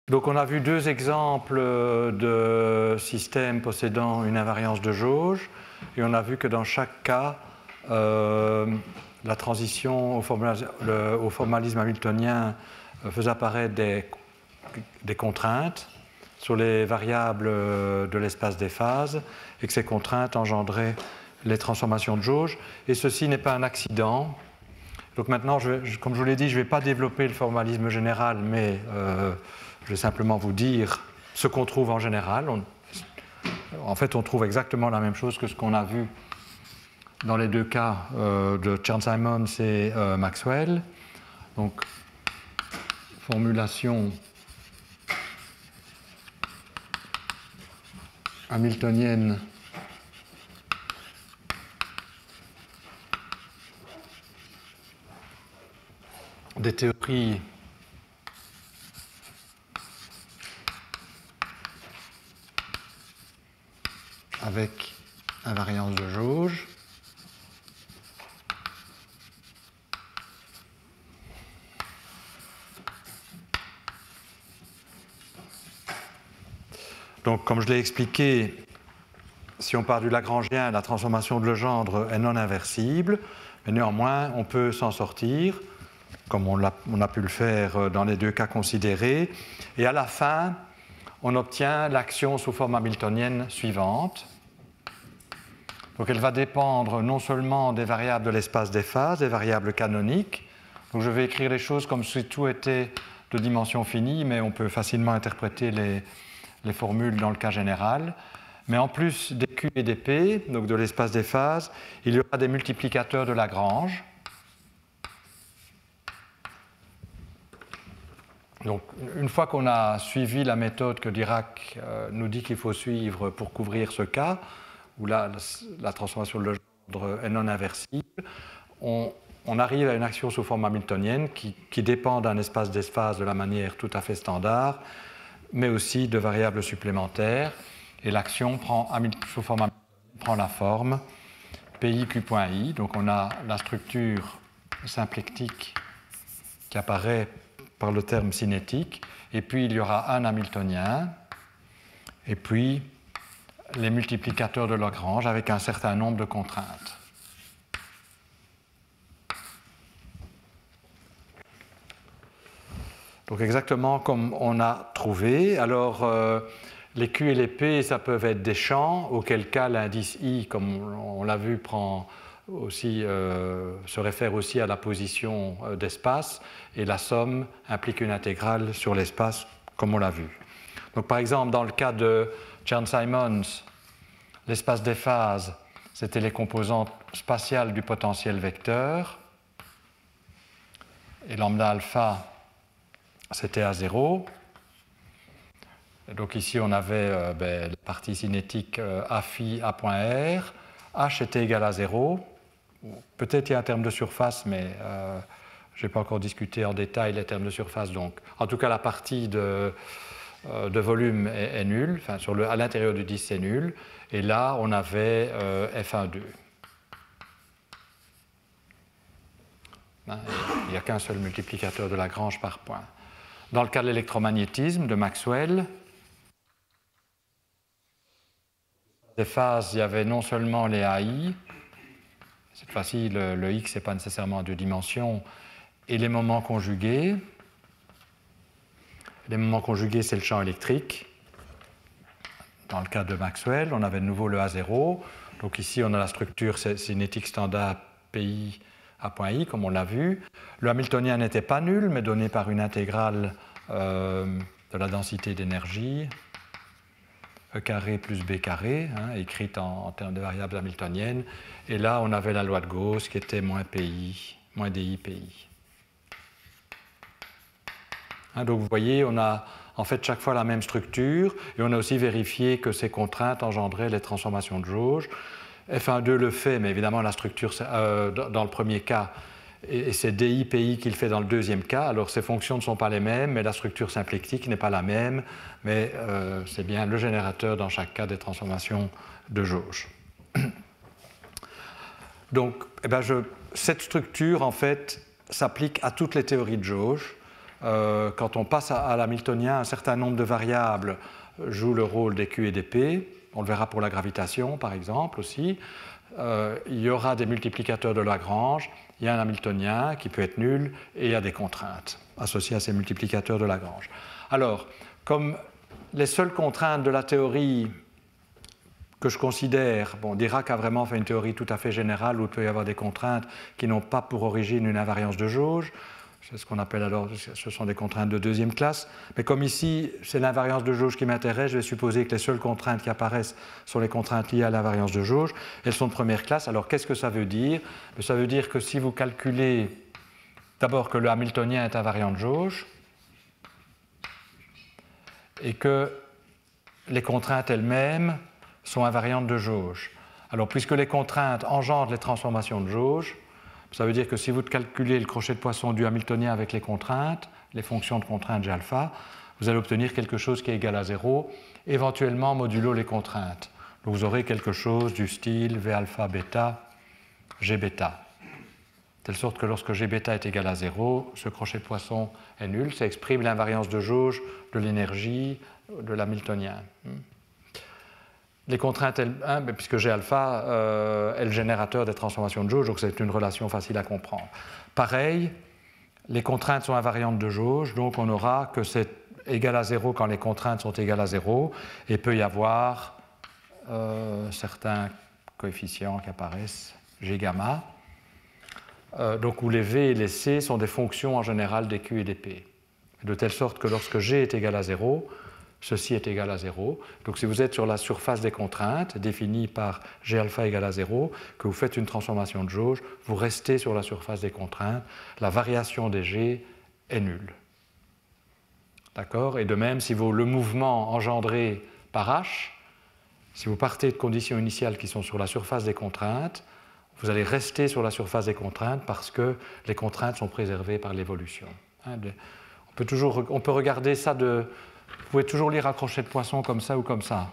Donc on a vu deux exemples de systèmes possédant une invariance de jauge, et on a vu que dans chaque cas, la transition au formalisme hamiltonien faisait apparaître des contraintes sur les variables de l'espace des phases, et que ces contraintes engendraient les transformations de jauge, et ceci n'est pas un accident. Donc maintenant, comme je vous l'ai dit, je ne vais pas développer le formalisme général, mais je vais simplement vous dire ce qu'on trouve en général. En fait, on trouve exactement la même chose que ce qu'on a vu dans les deux cas de Chern-Simons et Maxwell. Donc, formulation hamiltonienne des théories avec invariance de jauge. Donc, comme je l'ai expliqué, si on part du Lagrangien, la transformation de Legendre est non inversible, mais néanmoins, on peut s'en sortir, comme on a pu le faire dans les deux cas considérés. Et à la fin, on obtient l'action sous forme hamiltonienne suivante. Donc, elle va dépendre non seulement des variables de l'espace des phases, des variables canoniques. Donc, je vais écrire les choses comme si tout était de dimension finie, mais on peut facilement interpréter les formules dans le cas général. Mais en plus des Q et des P, donc de l'espace des phases, il y aura des multiplicateurs de Lagrange. Donc, une fois qu'on a suivi la méthode que Dirac nous dit qu'il faut suivre pour couvrir ce cas, où la transformation de Legendre est non inversible, on arrive à une action sous forme hamiltonienne qui dépend d'un espace d'espace de la manière tout à fait standard, mais aussi de variables supplémentaires. Et l'action sous forme hamiltonienne prend la forme PIQ.I. Donc on a la structure symplectique qui apparaît par le terme cinétique, et puis il y aura un hamiltonien, et puis les multiplicateurs de Lagrange avec un certain nombre de contraintes. Donc exactement comme on a trouvé. Alors les Q et les P, ça peuvent être des champs, auquel cas l'indice I, comme on l'a vu, se réfère aussi à la position d'espace, et la somme implique une intégrale sur l'espace, comme on l'a vu. Donc par exemple, dans le cas de Chern-Simons, l'espace des phases, c'était les composantes spatiales du potentiel vecteur, et lambda alpha, c'était à 0. Et donc ici, on avait la partie cinétique A phi A.R. H était égal à 0. Peut-être il y a un terme de surface, mais je n'ai pas encore discuté en détail les termes de surface. Donc, en tout cas, la partie de volume est nulle. Enfin, à l'intérieur du disque, c'est nul. Et là, on avait F1,2. Il n'y a qu'un seul multiplicateur de Lagrange par point. Dans le cas de l'électromagnétisme de Maxwell, des phases, il y avait non seulement les AI, cette fois-ci le X n'est pas nécessairement en deux dimensions, et les moments conjugués. Les moments conjugués, c'est le champ électrique. Dans le cas de Maxwell, on avait de nouveau le A0. Donc ici, on a la structure cinétique standard PI A.I, comme on l'a vu. Le hamiltonien n'était pas nul, mais donné par une intégrale de la densité d'énergie, E carré plus B carré, écrite en termes de variables hamiltoniennes. Et là, on avait la loi de Gauss qui était moins PI, moins DI PI. Donc vous voyez, on a en fait chaque fois la même structure, et on a aussi vérifié que ces contraintes engendraient les transformations de jauge. F1,2 le fait, mais évidemment la structure dans le premier cas, et c'est DI, PI qu'il fait dans le deuxième cas. Alors ces fonctions ne sont pas les mêmes, mais la structure symplectique n'est pas la même, mais c'est bien le générateur dans chaque cas des transformations de jauge. Donc cette structure en fait s'applique à toutes les théories de jauge. quand on passe à l'hamiltonien, un certain nombre de variables jouent le rôle des Q et des P. On le verra pour la gravitation, par exemple, aussi. Il y aura des multiplicateurs de Lagrange, il y a un hamiltonien qui peut être nul, et il y a des contraintes associées à ces multiplicateurs de Lagrange. Alors, comme les seules contraintes de la théorie que je considère, bon, Dirac a vraiment fait une théorie tout à fait générale où il peut y avoir des contraintes qui n'ont pas pour origine une invariance de jauge. C'est ce qu'on appelle alors, ce sont des contraintes de deuxième classe. Mais comme ici, c'est l'invariance de jauge qui m'intéresse, je vais supposer que les seules contraintes qui apparaissent sont les contraintes liées à l'invariance de jauge. Elles sont de première classe. Alors qu'est-ce que ça veut dire? Ça veut dire que si vous calculez d'abord que le hamiltonien est invariant de jauge et que les contraintes elles-mêmes sont invariantes de jauge. Alors puisque les contraintes engendrent les transformations de jauge, ça veut dire que si vous calculez le crochet de Poisson du hamiltonien avec les contraintes, les fonctions de contrainte G alpha, vous allez obtenir quelque chose qui est égal à 0, éventuellement modulo les contraintes. Donc vous aurez quelque chose du style V alpha bêta, G bêta. De telle sorte que lorsque G bêta est égal à 0, ce crochet de Poisson est nul, ça exprime l'invariance de jauge de l'énergie de l'hamiltonien. Les contraintes, puisque G alpha est le générateur des transformations de jauge, donc c'est une relation facile à comprendre. Pareil, les contraintes sont invariantes de jauge, donc on aura que c'est égal à 0 quand les contraintes sont égales à 0, et peut y avoir certains coefficients qui apparaissent, G gamma, donc où les V et les C sont des fonctions en général des Q et des P. De telle sorte que lorsque G est égal à 0, ceci est égal à 0. Donc si vous êtes sur la surface des contraintes, définie par G alpha égale à 0, que vous faites une transformation de jauge, vous restez sur la surface des contraintes, la variation des G est nulle. D'accord? Et de même, si le mouvement engendré par H, si vous partez de conditions initiales qui sont sur la surface des contraintes, vous allez rester sur la surface des contraintes parce que les contraintes sont préservées par l'évolution. On peut regarder ça vous pouvez toujours lire un crochet de Poisson comme ça ou comme ça.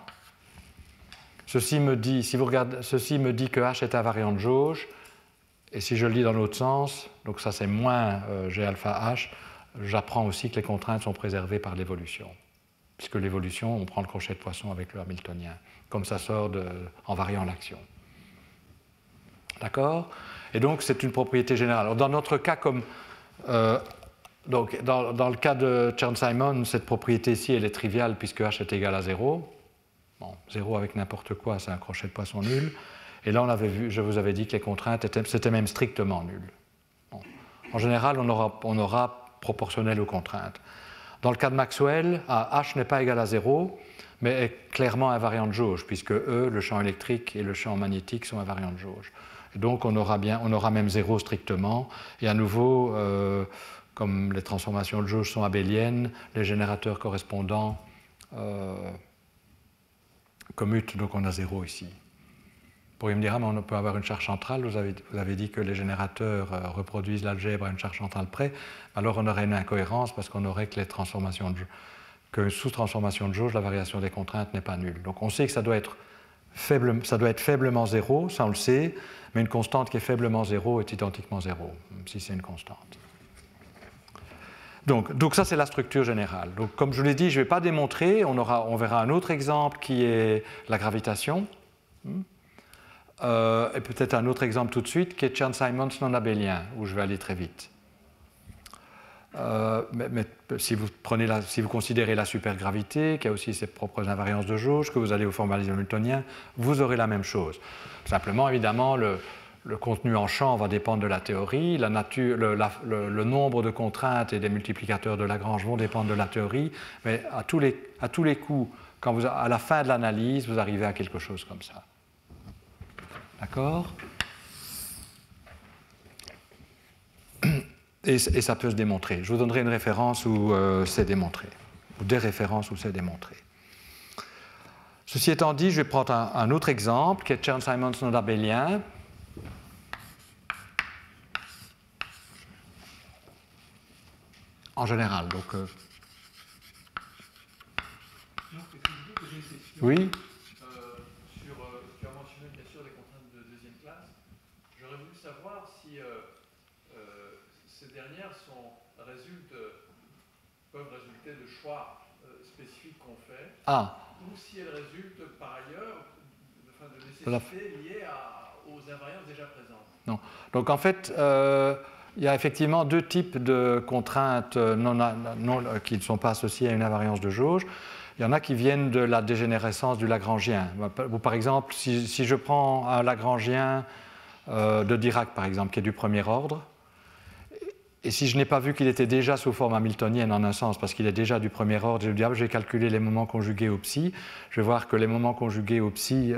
Ceci me dit, ceci me dit que H est invariant de jauge, et si je le lis dans l'autre sens, donc ça c'est moins G alpha H, j'apprends aussi que les contraintes sont préservées par l'évolution. Puisque l'évolution, on prend le crochet de Poisson avec le hamiltonien, comme ça sort en variant l'action. D'accord? Et donc c'est une propriété générale. Alors, dans notre cas, comme donc, dans le cas de Chern-Simons, cette propriété-ci, elle est triviale puisque H est égal à 0. Bon, 0 avec n'importe quoi, c'est un crochet de Poisson nul. Et là, je vous avais dit que les contraintes, c'était même strictement nul. Bon. En général, on aura proportionnel aux contraintes. Dans le cas de Maxwell, H n'est pas égal à 0, mais est clairement invariant de jauge, puisque E, le champ électrique et le champ magnétique sont invariants de jauge. Et donc, on aura même 0 strictement. Et à nouveau, comme les transformations de jauge sont abéliennes, les générateurs correspondants commutent, donc on a 0 ici. Vous pourriez me dire, mais on peut avoir une charge centrale, vous avez dit que les générateurs reproduisent l'algèbre à une charge centrale près, alors on aurait une incohérence parce qu'on aurait que sous transformation de jauge, la variation des contraintes n'est pas nulle. Donc on sait que ça doit être faiblement 0, ça on le sait, mais une constante qui est faiblement 0 est identiquement 0, même si c'est une constante. Donc ça, c'est la structure générale. Donc, comme je vous l'ai dit, je ne vais pas démontrer. On verra un autre exemple qui est la gravitation. Et peut-être un autre exemple tout de suite qui est Chern-Simons non abélien, où je vais aller très vite. Mais si vous considérez la supergravité, qui a aussi ses propres invariances de jauge, que vous allez au formalisme hamiltonien, vous aurez la même chose. Simplement, évidemment, le contenu en champ va dépendre de la théorie, le nombre de contraintes et des multiplicateurs de Lagrange vont dépendre de la théorie, mais à tous les coups, à la fin de l'analyse, vous arrivez à quelque chose comme ça. D'accord? Et ça peut se démontrer. Je vous donnerai une référence où c'est démontré, ou des références où c'est démontré. Ceci étant dit, je vais prendre un autre exemple qui est Chern-Simons non abélien. En général, donc. Oui. Tu as mentionné bien sûr les contraintes de deuxième classe. J'aurais voulu savoir si ces dernières résultent peuvent résulter de choix spécifiques qu'on fait, Ah. ou si elles résultent par ailleurs de nécessités liées aux invariances déjà présentes. Non. Donc en fait, il y a effectivement deux types de contraintes qui ne sont pas associées à une invariance de jauge. Il y en a qui viennent de la dégénérescence du Lagrangien. Par exemple, si je prends un Lagrangien de Dirac, par exemple, qui est du premier ordre, et si je n'ai pas vu qu'il était déjà sous forme hamiltonienne en un sens, parce qu'il est déjà du premier ordre, je vais dire, je vais calculer les moments conjugués au psi, je vais voir que les moments conjugués au psi,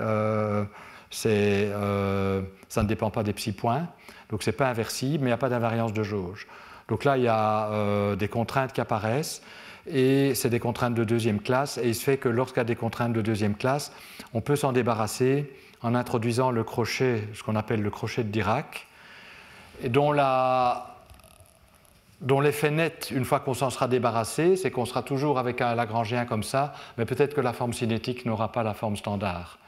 ça ne dépend pas des psi points, donc ce n'est pas inversible, mais il n'y a pas d'invariance de jauge. Donc là, il y a des contraintes qui apparaissent, et c'est des contraintes de deuxième classe, et il se fait que lorsqu'il y a des contraintes de deuxième classe, on peut s'en débarrasser en introduisant le crochet, ce qu'on appelle le crochet de Dirac, et dont l'effet net, une fois qu'on s'en sera débarrassé, c'est qu'on sera toujours avec un Lagrangien comme ça, mais peut-être que la forme cinétique n'aura pas la forme standard.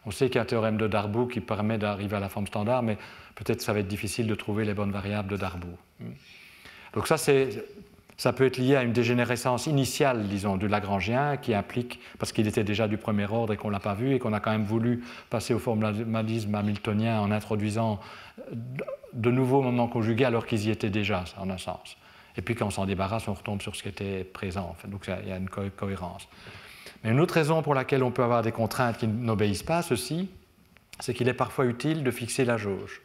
On sait qu'il y a un théorème de Darboux qui permet d'arriver à la forme standard, mais peut-être que ça va être difficile de trouver les bonnes variables de Darboux. Donc ça peut être lié à une dégénérescence initiale, disons, du Lagrangien, qui implique, parce qu'il était déjà du premier ordre et qu'on ne l'a pas vu, et qu'on a quand même voulu passer au formalisme hamiltonien en introduisant de nouveaux moments conjugués alors qu'ils y étaient déjà, en un sens. Et puis quand on s'en débarrasse, on retombe sur ce qui était présent. Enfin, donc il y a une cohérence. Mais une autre raison pour laquelle on peut avoir des contraintes qui n'obéissent pas à ceci, c'est qu'il est parfois utile de fixer la jauge.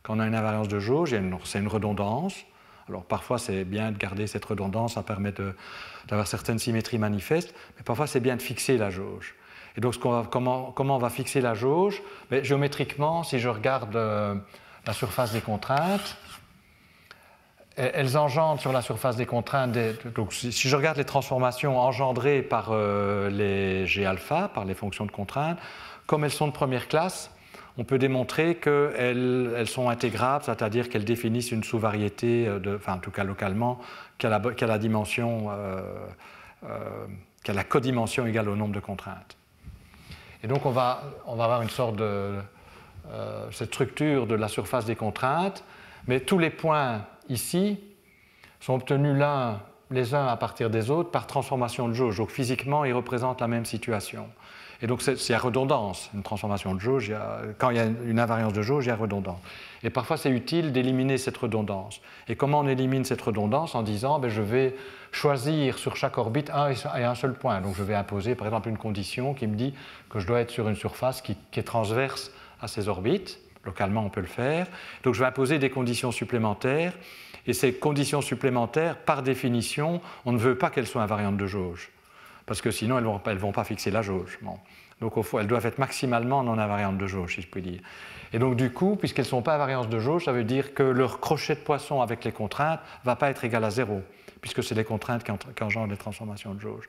Quand on a une invariance de jauge, c'est une redondance. Alors parfois c'est bien de garder cette redondance, ça permet d'avoir certaines symétries manifestes, mais parfois c'est bien de fixer la jauge. Et donc comment on va fixer la jauge? Mais géométriquement, si je regarde la surface des contraintes, elles engendrent sur la surface des contraintes, donc si je regarde les transformations engendrées par les G-alpha, par les fonctions de contrainte, comme elles sont de première classe, on peut démontrer qu'elles sont intégrables, c'est-à-dire qu'elles définissent une sous-variété, en tout cas localement, qui a la dimension, qui a la codimension égale au nombre de contraintes. Et donc on va avoir une sorte de cette structure de la surface des contraintes, mais tous les points ici sont obtenus les uns à partir des autres par transformation de jauge. Donc physiquement, ils représentent la même situation. Et donc il y a redondance, une transformation de jauge, quand il y a une invariance de jauge, il y a redondance. Et parfois c'est utile d'éliminer cette redondance. Et comment on élimine cette redondance? En disant, je vais choisir sur chaque orbite un seul point. Donc je vais imposer par exemple une condition qui me dit que je dois être sur une surface qui est transverse à ces orbites. Localement on peut le faire. Donc je vais imposer des conditions supplémentaires. Et ces conditions supplémentaires, par définition, on ne veut pas qu'elles soient invariantes de jauge. Parce que sinon, elles ne vont pas fixer la jauge. Bon. Donc, au fond, elles doivent être maximalement non invariantes de jauge, si je puis dire. Et donc, du coup, puisqu'elles ne sont pas invariantes de jauge, ça veut dire que leur crochet de poisson avec les contraintes ne va pas être égal à 0, puisque c'est les contraintes qui engendrent les transformations de jauge.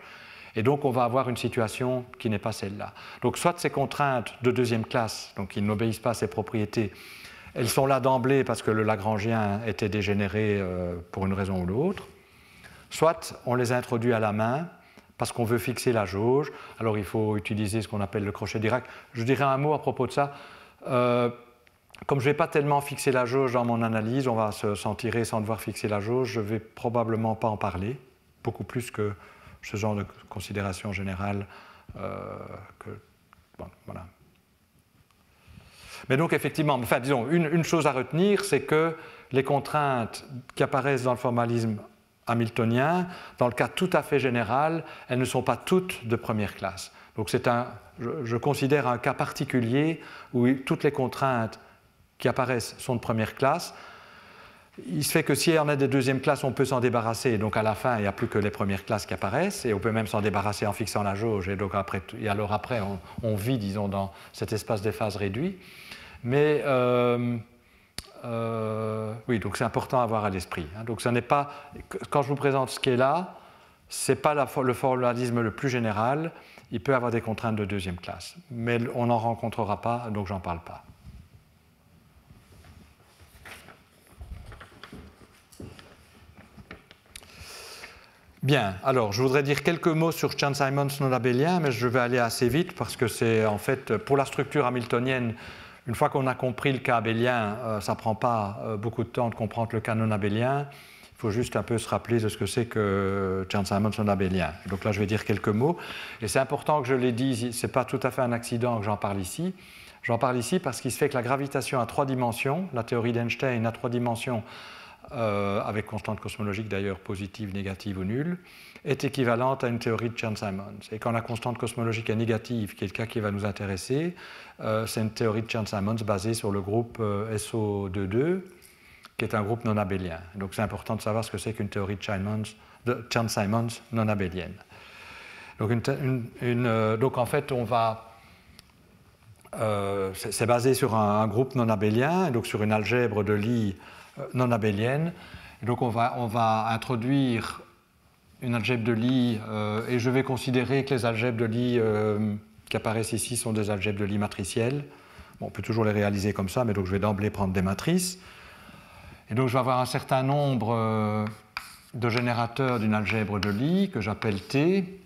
Et donc, on va avoir une situation qui n'est pas celle-là. Donc, soit ces contraintes de deuxième classe, donc qui n'obéissent pas à ces propriétés, elles sont là d'emblée parce que le Lagrangien était dégénéré pour une raison ou l'autre, soit on les introduit à la main, parce qu'on veut fixer la jauge. Alors il faut utiliser ce qu'on appelle le crochet Dirac. Je dirais un mot à propos de ça. Comme je ne vais pas tellement fixer la jauge dans mon analyse, on va s'en tirer sans devoir fixer la jauge, je ne vais probablement pas en parler, beaucoup plus que ce genre de considération générale. Voilà. Mais donc effectivement, disons, une chose à retenir, c'est que les contraintes qui apparaissent dans le formalisme hamiltonien, dans le cas tout à fait général, elles ne sont pas toutes de première classe. Donc je considère un cas particulier où toutes les contraintes qui apparaissent sont de première classe. Il se fait que si on a des deuxièmes classes, on peut s'en débarrasser. Donc à la fin, il n'y a plus que les premières classes qui apparaissent, et on peut même s'en débarrasser en fixant la jauge. Et donc après, on vit, disons, dans cet espace des phases réduit. Mais oui, donc c'est important à avoir à l'esprit. Donc ça n'est pas, quand je vous présente ce qui est là, ce n'est pas le formalisme le plus général. Il peut avoir des contraintes de deuxième classe, mais on n'en rencontrera pas, donc j'en parle pas. Bien, alors je voudrais dire quelques mots sur Chern-Simons non-abélien, mais je vais aller assez vite parce que c'est en fait pour la structure hamiltonienne. Une fois qu'on a compris le cas abélien, ça ne prend pas beaucoup de temps de comprendre le cas non abélien. Il faut juste un peu se rappeler de ce que c'est que Chern-Simons non-abélien. Donc là, je vais dire quelques mots. Et c'est important que je les dise, ce n'est pas tout à fait un accident que j'en parle ici. J'en parle ici parce qu'il se fait que la gravitation à 3 dimensions, la théorie d'Einstein à 3 dimensions, avec constante cosmologique d'ailleurs positive, négative ou nulle, est équivalente à une théorie de Chern-Simons. Et quand la constante cosmologique est négative, qui est le cas qui va nous intéresser, c'est une théorie de Chern-Simons basée sur le groupe SO22, qui est un groupe non abélien. Donc c'est important de savoir ce que c'est qu'une théorie de Chern-Simons non abélienne. Donc en fait, on va... c'est basé sur un groupe non abélien, donc sur une algèbre de Lie non abélienne. Et donc on va introduire une algèbre de Lie, et je vais considérer que les algèbres de Lie qui apparaissent ici sont des algèbres de Lie matricielles. Bon, on peut toujours les réaliser comme ça, mais donc je vais d'emblée prendre des matrices. Et donc je vais avoir un certain nombre de générateurs d'une algèbre de Lie que j'appelle T,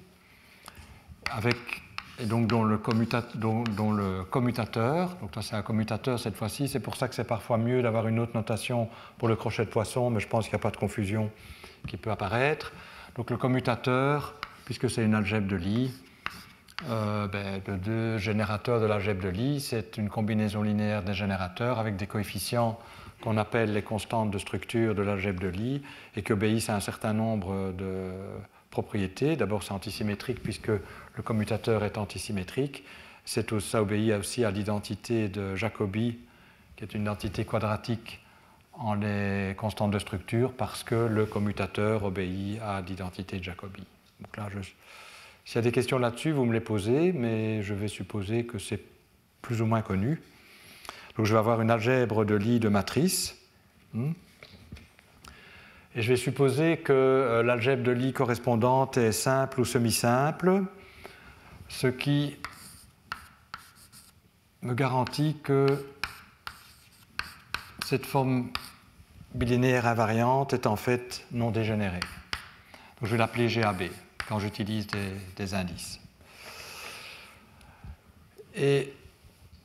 et donc dont le commutateur, donc ça c'est un commutateur cette fois-ci, c'est pour ça que c'est parfois mieux d'avoir une autre notation pour le crochet de poisson, mais je pense qu'il n'y a pas de confusion qui peut apparaître. Donc le commutateur, puisque c'est une algèbre de Lie, le deux générateurs de l'algèbre de Lie, c'est une combinaison linéaire des générateurs avec des coefficients qu'on appelle les constantes de structure de l'algèbre de Lie et qui obéissent à un certain nombre de propriétés. D'abord, c'est antisymétrique puisque le commutateur est antisymétrique. Ça obéit aussi à l'identité de Jacobi, qui est une identité quadratique en les constantes de structure parce que le commutateur obéit à l'identité de Jacobi. Donc là, s'il y a des questions là-dessus, vous me les posez, mais je vais supposer que c'est plus ou moins connu. Donc je vais avoir une algèbre de Lie de matrice. Et je vais supposer que l'algèbre de Lie correspondante est simple ou semi-simple, ce qui me garantit que cette forme bilinéaire invariante est en fait non dégénérée. Donc je vais l'appeler GAB quand j'utilise des indices. Et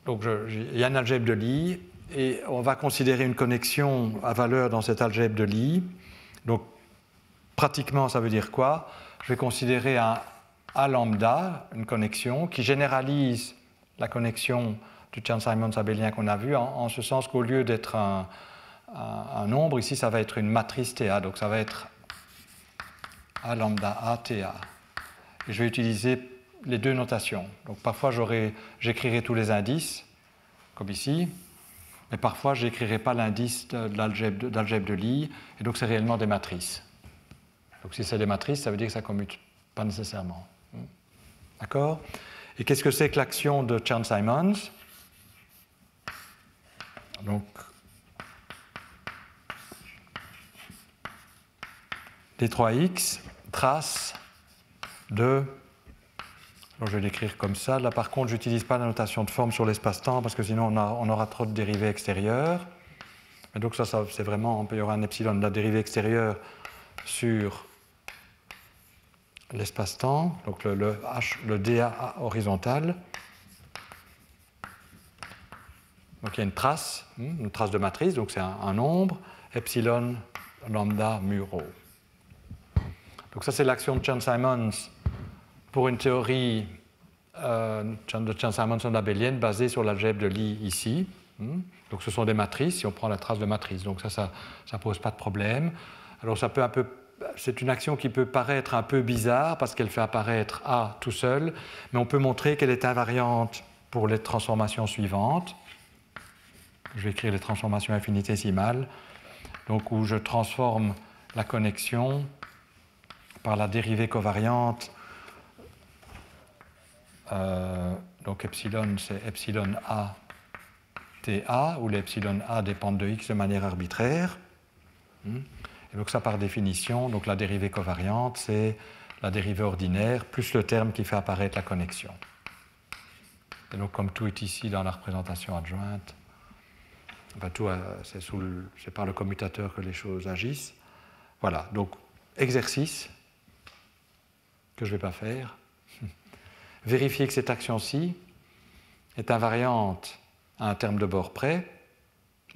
donc il y a une algèbre de Lie et on va considérer une connexion à valeur dans cette algèbre de Lie. Donc pratiquement ça veut dire quoi? Je vais considérer un A lambda, une connexion qui généralise la connexion du Chern-Simons abélien qu'on a vu en ce sens qu'au lieu d'être un nombre, ici ça va être une matrice TA, donc ça va être A lambda A TA. Et je vais utiliser les deux notations. Donc parfois j'écrirai tous les indices, comme ici, mais parfois je n'écrirai pas l'indice de l'algèbre de Lie, et donc c'est réellement des matrices. Donc si c'est des matrices, ça veut dire que ça ne commute pas nécessairement. D'accord? Et qu'est-ce que c'est que l'action de Chern-Simons? Donc, D3X trace de... Donc je vais l'écrire comme ça. Là, par contre, je n'utilise pas la notation de forme sur l'espace-temps parce que sinon on aura trop de dérivées extérieures. Et donc ça c'est vraiment... Il y aura un epsilon de la dérivée extérieure sur l'espace-temps, donc le dA horizontal. Donc il y a une trace de matrice, donc c'est un nombre, epsilon lambda mu rho. Donc ça c'est l'action de Chern-Simons pour une théorie de Chern-Simons non abélienne basée sur l'algèbre de Lie ici. Donc ce sont des matrices, si on prend la trace de matrice, donc ça ne pose pas de problème. Alors ça peut un peu... C'est une action qui peut paraître un peu bizarre parce qu'elle fait apparaître A tout seul, mais on peut montrer qu'elle est invariante pour les transformations suivantes. Je vais écrire les transformations infinitésimales, donc où je transforme la connexion par la dérivée covariante. Donc epsilon, c'est epsilon A TA, où les epsilon A dépendent de X de manière arbitraire. Et donc ça, par définition, donc la dérivée covariante, c'est la dérivée ordinaire plus le terme qui fait apparaître la connexion. Et donc comme tout est ici dans la représentation adjointe, enfin, c'est par le commutateur que les choses agissent. Voilà, donc exercice que je ne vais pas faire. Vérifier que cette action-ci est invariante à un terme de bord près.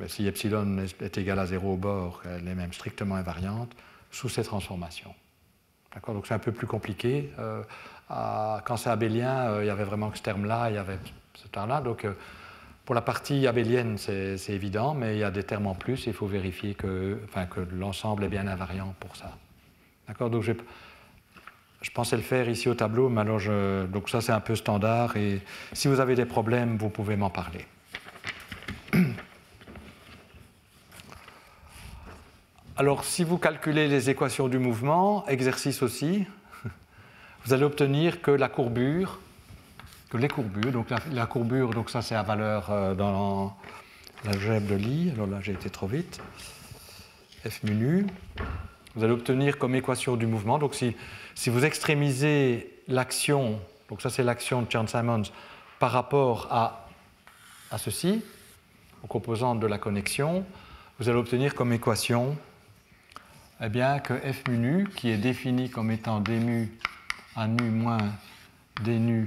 si epsilon est égal à 0 au bord, elle est même strictement invariante sous ces transformations. D'accord, donc c'est un peu plus compliqué. Quand c'est abélien, il y avait vraiment que ce terme-là, il y avait ce terme-là. Donc pour la partie abélienne, c'est évident, mais il y a des termes en plus, il faut vérifier que l'ensemble est bien invariant pour ça. D'accord, donc je pensais le faire ici au tableau, mais alors donc ça c'est un peu standard, et si vous avez des problèmes, vous pouvez m'en parler. Alors, si vous calculez les équations du mouvement, exercice aussi, vous allez obtenir que la courbure, que les courbures, donc la courbure, donc ça c'est la valeur dans l'algèbre de Lie, alors là j'ai été trop vite, f mu nu, vous allez obtenir comme équation du mouvement, donc si vous extrémisez l'action, donc ça c'est l'action de Chern-Simons, par rapport à ceci, aux composantes de la connexion, vous allez obtenir comme équation eh bien, que f mu nu, qui est défini comme étant d mu à nu moins d nu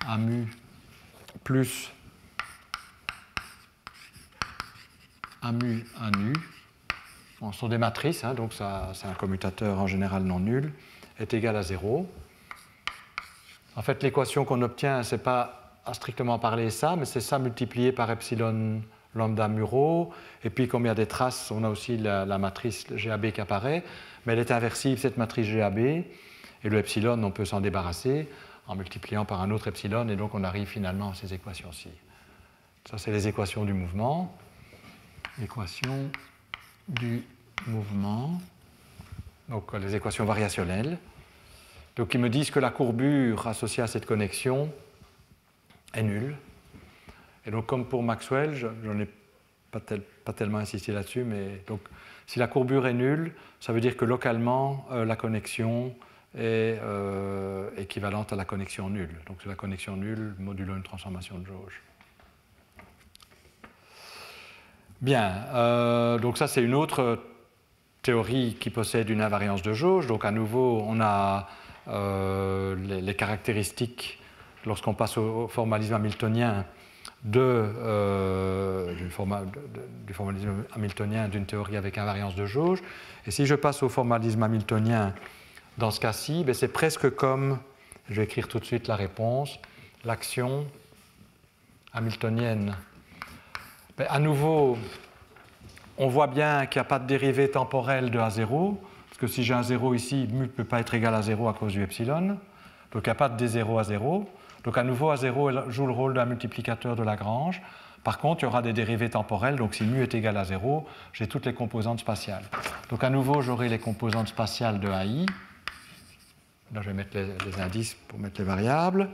à mu plus a mu à nu, bon, ce sont des matrices, hein, donc c'est un commutateur en général non nul, est égal à 0. En fait, l'équation qu'on obtient, ce n'est pas à strictement parler ça, mais c'est ça multiplié par epsilon lambda mu rho, et puis comme il y a des traces, on a aussi la matrice GAB qui apparaît, mais elle est inversible, cette matrice GAB, et le epsilon, on peut s'en débarrasser en multipliant par un autre epsilon, et donc on arrive finalement à ces équations-ci. Ça, c'est les équations du mouvement. Équations du mouvement, donc les équations variationnelles. Donc ils me disent que la courbure associée à cette connexion est nulle. Et donc, comme pour Maxwell, je n'en ai pas tellement insisté là-dessus, mais donc, si la courbure est nulle, ça veut dire que localement, la connexion est équivalente à la connexion nulle. Donc, c'est la connexion nulle modulo une transformation de jauge. Bien, donc ça, c'est une autre théorie qui possède une invariance de jauge. Donc, à nouveau, on a les caractéristiques, lorsqu'on passe au formalisme hamiltonien, du formalisme hamiltonien d'une théorie avec invariance de jauge. Et si je passe au formalisme hamiltonien dans ce cas-ci, ben c'est presque comme, je vais écrire tout de suite la réponse, l'action hamiltonienne. Ben à nouveau, on voit bien qu'il n'y a pas de dérivée temporelle de A0, parce que si j'ai un 0 ici, mu ne peut pas être égal à 0 à cause du epsilon, donc il n'y a pas de D0 à 0. Donc à nouveau, A0 joue le rôle d'un multiplicateur de Lagrange. Par contre, il y aura des dérivées temporelles, donc si mu est égal à 0, j'ai toutes les composantes spatiales. Donc à nouveau, j'aurai les composantes spatiales de AI. Là, je vais mettre les indices pour mettre les variables.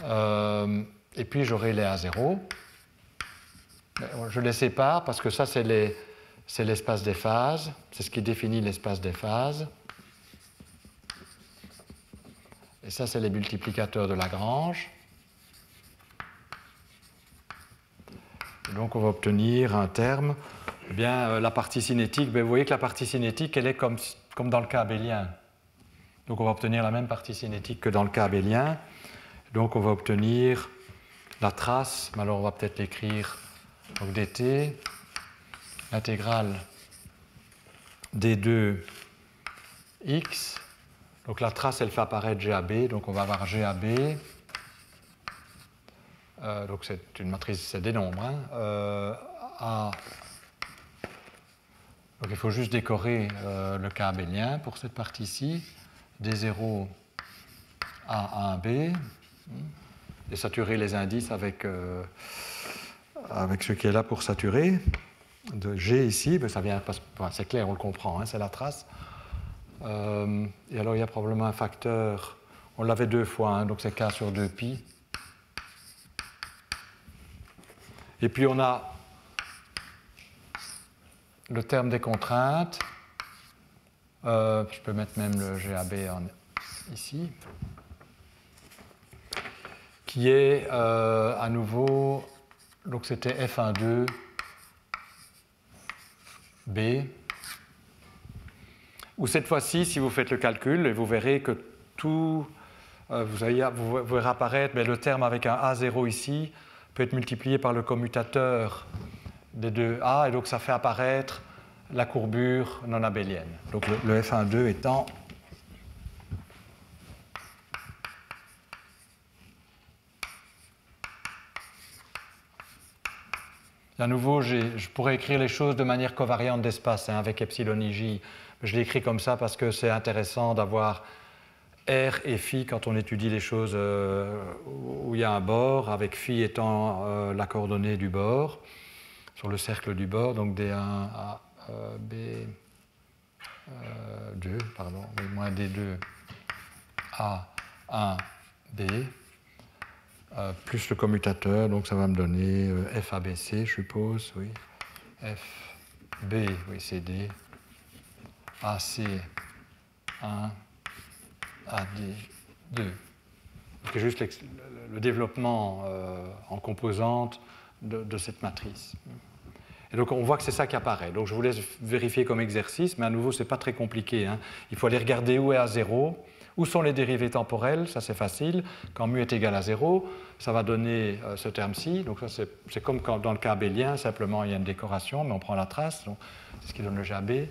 Et puis j'aurai les A0. Je les sépare parce que ça, c'est l'espace des phases. C'est ce qui définit l'espace des phases. Et ça, c'est les multiplicateurs de Lagrange. Et donc, on va obtenir un terme. Eh bien, la partie cinétique, vous voyez que la partie cinétique, elle est comme dans le cas abélien. Donc, on va obtenir la même partie cinétique que dans le cas abélien. Donc, on va obtenir la trace, mais alors on va peut-être l'écrire, donc dt, l'intégrale d2 x. Donc la trace, elle fait apparaître GAB, donc on va avoir GAB, donc c'est une matrice, c'est des nombres, hein, A. Donc il faut juste décorer le cas abélien pour cette partie-ci, D0 A1B, et saturer les indices avec ce qui est là pour saturer. De G ici, ben ça vient, c'est clair, on le comprend, hein, c'est la trace. Et alors il y a probablement un facteur, on l'avait deux fois, hein, donc c'est K sur 2pi. Et puis on a le terme des contraintes, je peux mettre même le GAB ici, qui est à nouveau, donc c'était F12 B, où cette fois-ci, si vous faites le calcul, vous verrez que tout, vous verrez apparaître, mais le terme avec un A0 ici peut être multiplié par le commutateur des deux A, et donc ça fait apparaître la courbure non abélienne. Donc le F1,2 étant à nouveau, je pourrais écrire les choses de manière covariante d'espace, hein, avec epsilon ij. Je l'ai écrit comme ça parce que c'est intéressant d'avoir R et phi quand on étudie les choses où il y a un bord, avec phi étant la coordonnée du bord, sur le cercle du bord, donc D1 à B2, pardon, moins D2 à 1 B, plus le commutateur, donc ça va me donner FABC, je suppose, oui, FB, oui, c'est D, AC1, AD2. C'est juste le développement en composantes de cette matrice. Et donc on voit que c'est ça qui apparaît. Donc je vous laisse vérifier comme exercice, mais à nouveau, ce n'est pas très compliqué, hein. Il faut aller regarder où est A0, où sont les dérivées temporelles, ça c'est facile. Quand mu est égal à 0, ça va donner ce terme-ci. Donc ça c'est comme dans le cas abélien, simplement il y a une décoration, mais on prend la trace, c'est ce qui donne le GAB.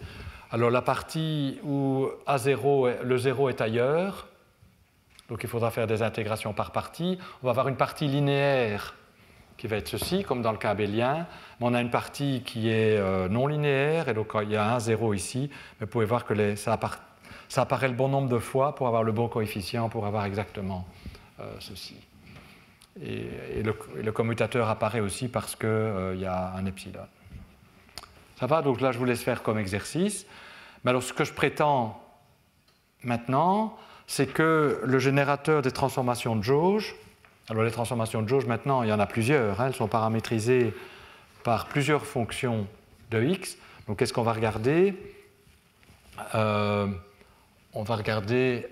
Alors la partie où A0, le 0 est ailleurs, donc il faudra faire des intégrations par partie. On va avoir une partie linéaire qui va être ceci, comme dans le cas abélien, mais on a une partie qui est non linéaire, et donc il y a un 0 ici, mais vous pouvez voir que ça apparaît le bon nombre de fois pour avoir le bon coefficient, pour avoir exactement ceci. Et le commutateur apparaît aussi parce qu'il y a un epsilon. Ça va, donc là je vous laisse faire comme exercice. Mais alors ce que je prétends maintenant, c'est que le générateur des transformations de jauge, alors les transformations de jauge maintenant il y en a plusieurs, hein, elles sont paramétrisées par plusieurs fonctions de x. Donc qu'est-ce qu'on va regarder? On va regarder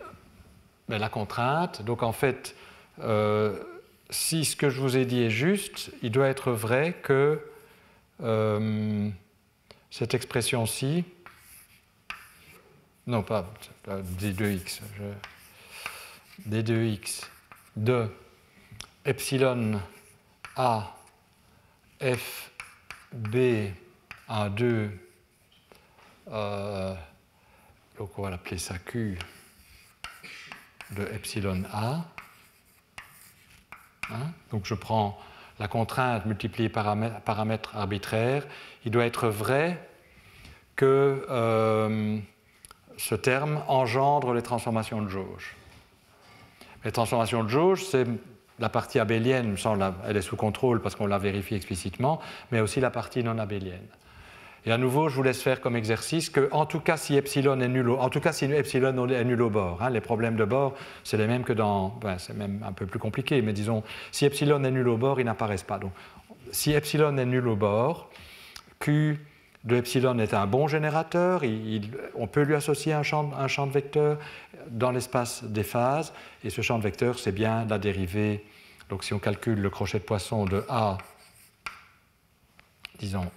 la contrainte. Donc en fait, si ce que je vous ai dit est juste, il doit être vrai que cette expression-ci, non pas d2x, d2x de epsilon a f b a 2, donc on va l'appeler ça q de epsilon a. Hein? Donc je prends la contrainte multipliée par un paramètre arbitraire. Il doit être vrai que ce terme engendre les transformations de jauge. Les transformations de jauge, c'est la partie abélienne, elle est sous contrôle parce qu'on l'a vérifié explicitement, mais aussi la partie non abélienne. Et à nouveau, je vous laisse faire comme exercice que, en tout cas, si epsilon est nul au bord, hein, les problèmes de bord, c'est les mêmes que dans, c'est même un peu plus compliqué, mais disons, si epsilon est nul au bord, ils n'apparaissent pas. Donc, si epsilon est nul au bord, Q de epsilon est un bon générateur, on peut lui associer un champ de vecteurs dans l'espace des phases, et ce champ de vecteurs, c'est bien la dérivée. Donc si on calcule le crochet de Poisson de A, disons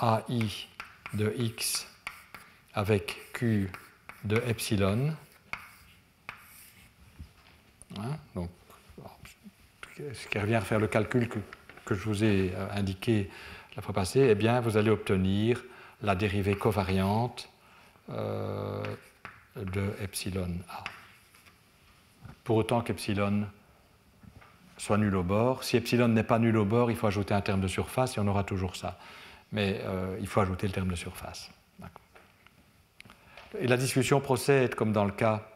AI de x avec Q de epsilon, hein, donc, ce qui revient à faire le calcul que je vous ai indiqué la fois passée, eh bien, vous allez obtenir la dérivée covariante de epsilon A. Pour autant qu'epsilon soit nul au bord. Si epsilon n'est pas nul au bord, il faut ajouter un terme de surface et on aura toujours ça. Mais il faut ajouter le terme de surface. Et la discussion procède comme dans le cas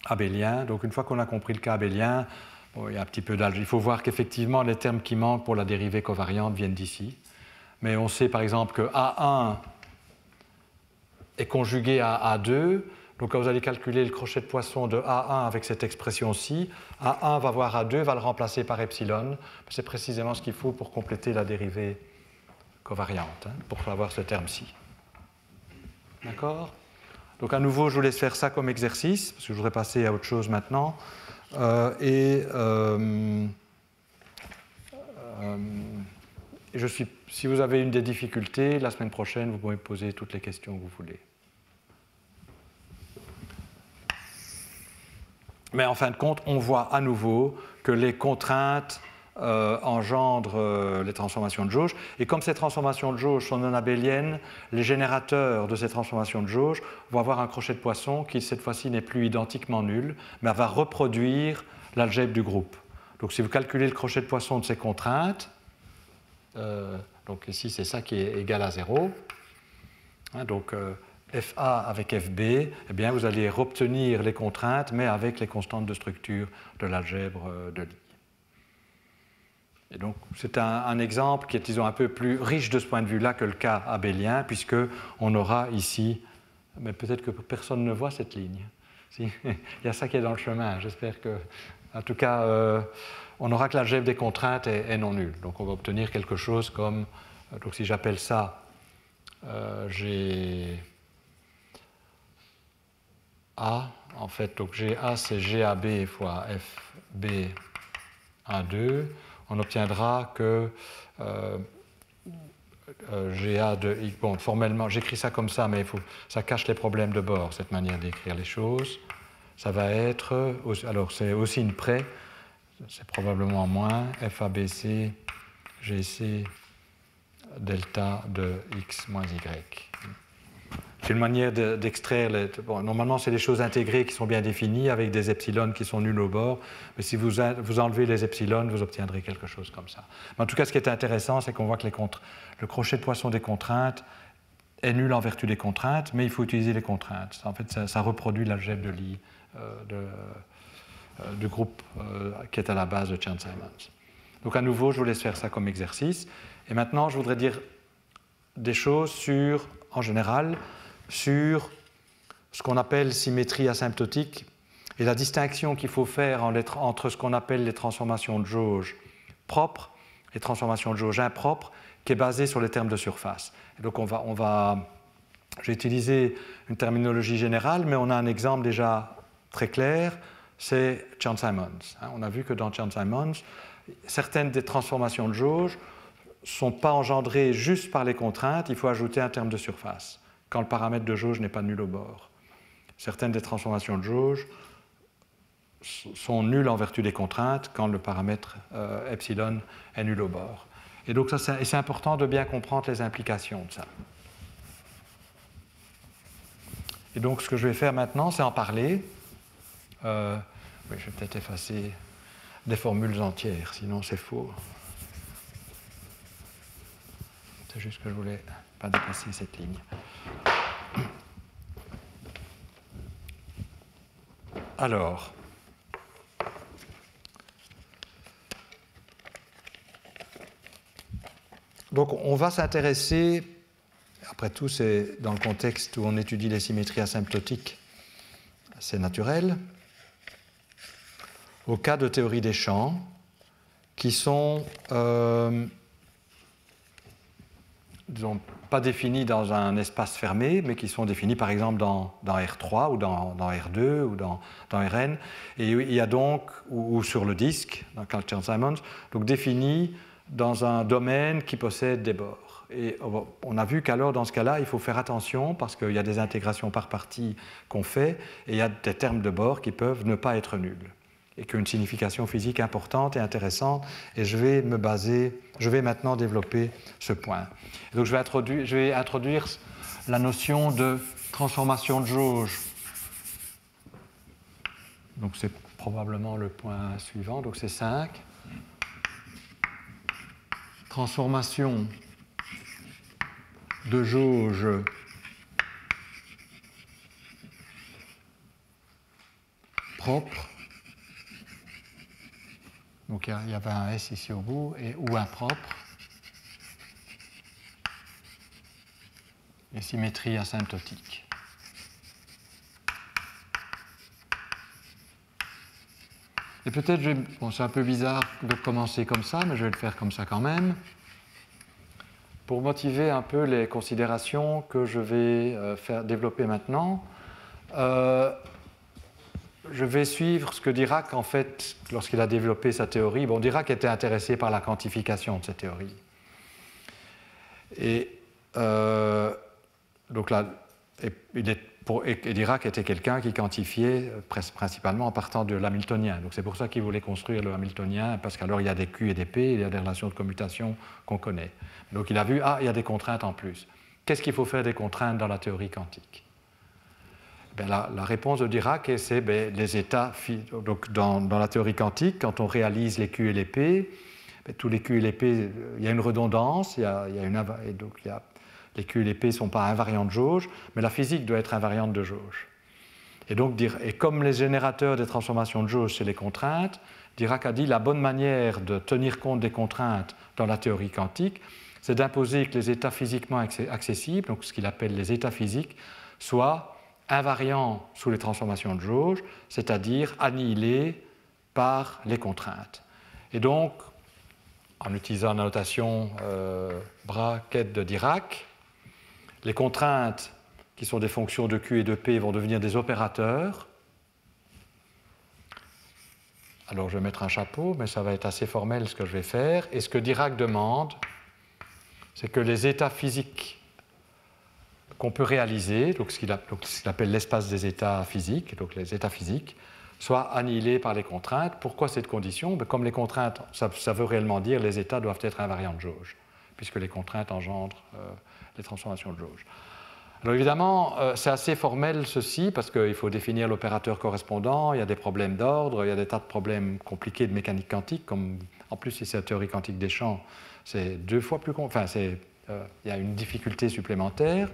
abélien. Donc une fois qu'on a compris le cas abélien, il y a un petit peu d'algèbre. Il faut voir qu'effectivement les termes qui manquent pour la dérivée covariante viennent d'ici. Mais on sait par exemple que A1 est conjugué à A2. Donc quand vous allez calculer le crochet de Poisson de A1 avec cette expression-ci, A1 va voir A2, va le remplacer par epsilon. C'est précisément ce qu'il faut pour compléter la dérivée covariante, hein, pour avoir ce terme-ci. D'accord? Donc à nouveau, je vous laisse faire ça comme exercice, parce que je voudrais passer à autre chose maintenant. Si vous avez une des difficultés, la semaine prochaine, vous pouvez me poser toutes les questions que vous voulez. Mais en fin de compte, on voit à nouveau que les contraintes engendrent les transformations de jauge. Et comme ces transformations de jauge sont non abéliennes, les générateurs de ces transformations de jauge vont avoir un crochet de Poisson qui, cette fois-ci, n'est plus identiquement nul, mais va reproduire l'algèbre du groupe. Donc si vous calculez le crochet de Poisson de ces contraintes, donc ici c'est ça qui est égal à 0, hein, donc FA avec FB, eh bien, vous allez obtenir les contraintes, mais avec les constantes de structure de l'algèbre de Lie. Et donc, c'est un exemple qui est, disons, un peu plus riche de ce point de vue-là que le cas abélien, puisqu'on aura ici, mais peut-être que personne ne voit cette ligne. Si, il y a ça qui est dans le chemin, j'espère que, en tout cas, on aura que l'algèbre des contraintes est non nulle. Donc, on va obtenir quelque chose comme, donc si j'appelle ça GA, en fait, donc GA c'est GAB fois FB12, on obtiendra que GA de X, bon, formellement, j'écris ça comme ça, mais ça cache les problèmes de bord, cette manière d'écrire les choses. Ça va être, alors c'est au signe près, c'est probablement moins, FABC, GC, delta de X moins Y. C'est une manière d'extraire. Bon, normalement, c'est des choses intégrées qui sont bien définies avec des epsilons qui sont nuls au bord. Mais si vous enlevez les epsilons, vous obtiendrez quelque chose comme ça. Mais en tout cas, ce qui est intéressant, c'est qu'on voit que le crochet de Poisson des contraintes est nul en vertu des contraintes, mais il faut utiliser les contraintes. En fait, ça reproduit l'algèbre de Lie du groupe qui est à la base de Chern-Simons. Donc, à nouveau, je vous laisse faire ça comme exercice. Et maintenant, je voudrais dire des choses en général, sur ce qu'on appelle symétrie asymptotique et la distinction qu'il faut faire entre ce qu'on appelle les transformations de jauge propres et transformations de jauge impropres, qui est basée sur les termes de surface. Et donc j'ai utilisé une terminologie générale, mais on a un exemple déjà très clair, c'est Chern-Simons. On a vu que dans Chern-Simons, certaines des transformations de jauge ne sont pas engendrées juste par les contraintes, il faut ajouter un terme de surface, quand le paramètre de jauge n'est pas nul au bord. Certaines des transformations de jauge sont nulles en vertu des contraintes quand le paramètre epsilon est nul au bord. Et donc c'est important de bien comprendre les implications de ça. Et donc ce que je vais faire maintenant, c'est en parler. Oui, je vais peut-être effacer des formules entières, sinon c'est faux. C'est juste que je ne voulais pas dépasser cette ligne. Alors, donc on va s'intéresser, après tout c'est dans le contexte où on étudie les symétries asymptotiques, c'est naturel, au cas de théorie des champs qui sont disons, pas définis dans un espace fermé, mais qui sont définis par exemple dans R3 ou dans R2 ou dans Rn. Et il y a donc, ou sur le disque, dans Chern-Simons, donc définis dans un domaine qui possède des bords. Et on a vu qu'alors, dans ce cas-là, il faut faire attention parce qu'il y a des intégrations par partie qu'on fait et il y a des termes de bord qui peuvent ne pas être nuls et qui ont une signification physique importante et intéressante. Et je vais maintenant développer ce point. Donc je vais introduire la notion de transformation de jauge. Donc c'est probablement le point suivant, donc c'est 5. Transformation de jauge propre. Donc il y avait un S ici au bout, ou impropre. Et symétrie asymptotique. Et peut-être, c'est un peu bizarre de commencer comme ça, mais je vais le faire comme ça quand même, pour motiver un peu les considérations que je vais faire développer maintenant. Je vais suivre ce que Dirac, en fait, lorsqu'il a développé sa théorie. Bon, Dirac était intéressé par la quantification de cette théorie. Et donc là, il est Et Dirac était quelqu'un qui quantifiait principalement en partant de l'hamiltonien. Donc c'est pour ça qu'il voulait construire le hamiltonien, parce qu'alors il y a des Q et des P, il y a des relations de commutation qu'on connaît. Donc il a vu, il y a des contraintes en plus. Qu'est-ce qu'il faut faire des contraintes dans la théorie quantique? La réponse de Dirac, c'est les états. Donc dans la théorie quantique, quand on réalise les Q et les P, tous les Q et les P, il y a une redondance, les Q et les P ne sont pas invariants de jauge, mais la physique doit être invariante de jauge. Et comme les générateurs des transformations de jauge, c'est les contraintes, Dirac a dit la bonne manière de tenir compte des contraintes dans la théorie quantique, c'est d'imposer que les états physiquement accessibles, donc ce qu'il appelle les états physiques, soient invariants sous les transformations de jauge, c'est-à-dire annihilés par les contraintes. Et donc, en utilisant la notation bracket de Dirac, les contraintes qui sont des fonctions de Q et de P vont devenir des opérateurs. Alors je vais mettre un chapeau, mais ça va être assez formel ce que je vais faire. Et ce que Dirac demande, c'est que les états physiques qu'on peut réaliser, donc ce qu'il appelle l'espace des états physiques, donc les états physiques, soient annihilés par les contraintes. Pourquoi cette condition? Comme les contraintes, ça veut réellement dire les états doivent être invariants de jauge, puisque les contraintes engendrent les transformations de jauge. Alors évidemment, c'est assez formel ceci, parce qu'il faut définir l'opérateur correspondant, il y a des problèmes d'ordre, il y a des tas de problèmes compliqués de mécanique quantique, comme en plus si c'est la théorie quantique des champs, c'est 2 fois plus compliqué, il y a une difficulté supplémentaire,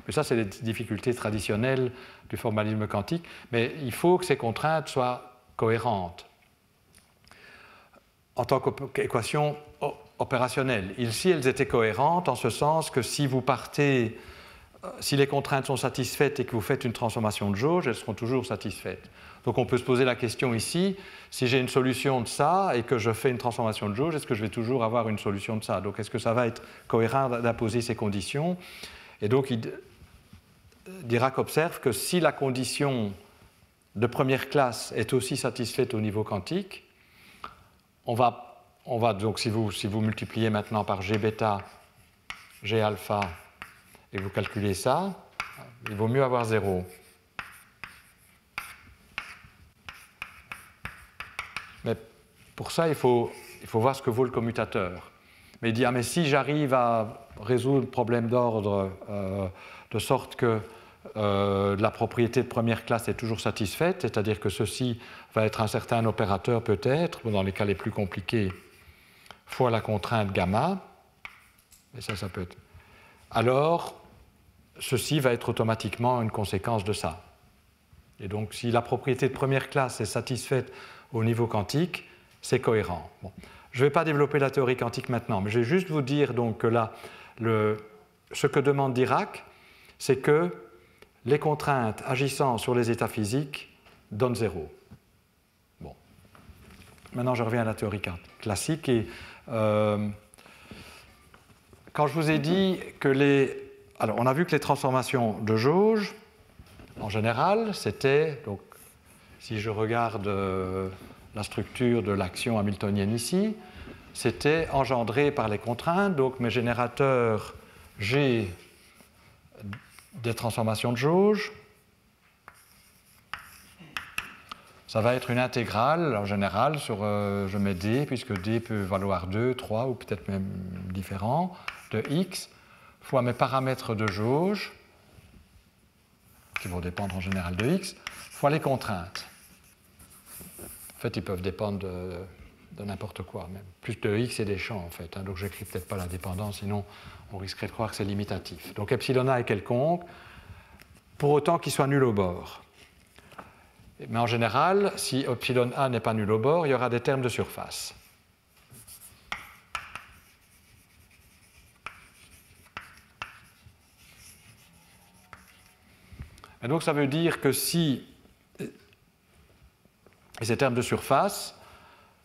mais ça c'est les difficultés traditionnelles du formalisme quantique, mais il faut que ces contraintes soient cohérentes en tant qu'équation opérationnelle. Ici, elles étaient cohérentes en ce sens que si les contraintes sont satisfaites et que vous faites une transformation de jauge, elles seront toujours satisfaites. Donc on peut se poser la question ici, si j'ai une solution de ça et que je fais une transformation de jauge, est-ce que je vais toujours avoir une solution de ça? Donc est-ce que ça va être cohérent d'imposer ces conditions? Et donc Dirac observe que si la condition de première classe est aussi satisfaite au niveau quantique, on va donc, si vous multipliez maintenant par G bêta, G alpha, et vous calculez ça, il vaut mieux avoir 0. Mais pour ça, il faut voir ce que vaut le commutateur. Mais il dit, mais si j'arrive à résoudre le problème d'ordre de sorte que la propriété de première classe est toujours satisfaite, c'est-à-dire que ceci va être un certain opérateur peut-être, dans les cas les plus compliqués, fois la contrainte gamma, et ça peut être... Alors, ceci va être automatiquement une conséquence de ça. Et donc, si la propriété de première classe est satisfaite au niveau quantique, c'est cohérent. Bon. Je ne vais pas développer la théorie quantique maintenant, mais je vais juste vous dire donc que là, ce que demande Dirac, c'est que les contraintes agissant sur les états physiques donnent 0. Bon. Maintenant, je reviens à la théorie classique. Et, quand je vous ai dit que Alors, on a vu que les transformations de jauge, en général, c'était... Donc, si je regarde la structure de l'action hamiltonienne ici, c'était engendré par les contraintes. Donc, mes générateurs G des transformations de jauge, ça va être une intégrale en général sur, je mets D, puisque D peut valoir 2, 3 ou peut-être même différent, de x fois mes paramètres de jauge, qui vont dépendre en général de x, fois les contraintes. En fait, ils peuvent dépendre de n'importe quoi, même plus de x et des champs en fait. Donc je n'écris peut-être pas la dépendance, sinon on risquerait de croire que c'est limitatif. Donc epsilon a est quelconque, pour autant qu'il soit nul au bord. Mais en général, si epsilon a n'est pas nul au bord, il y aura des termes de surface. Et donc ça veut dire que si ces termes de surface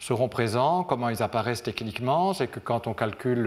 seront présents. Comment ils apparaissent techniquement? C'est que quand on calcule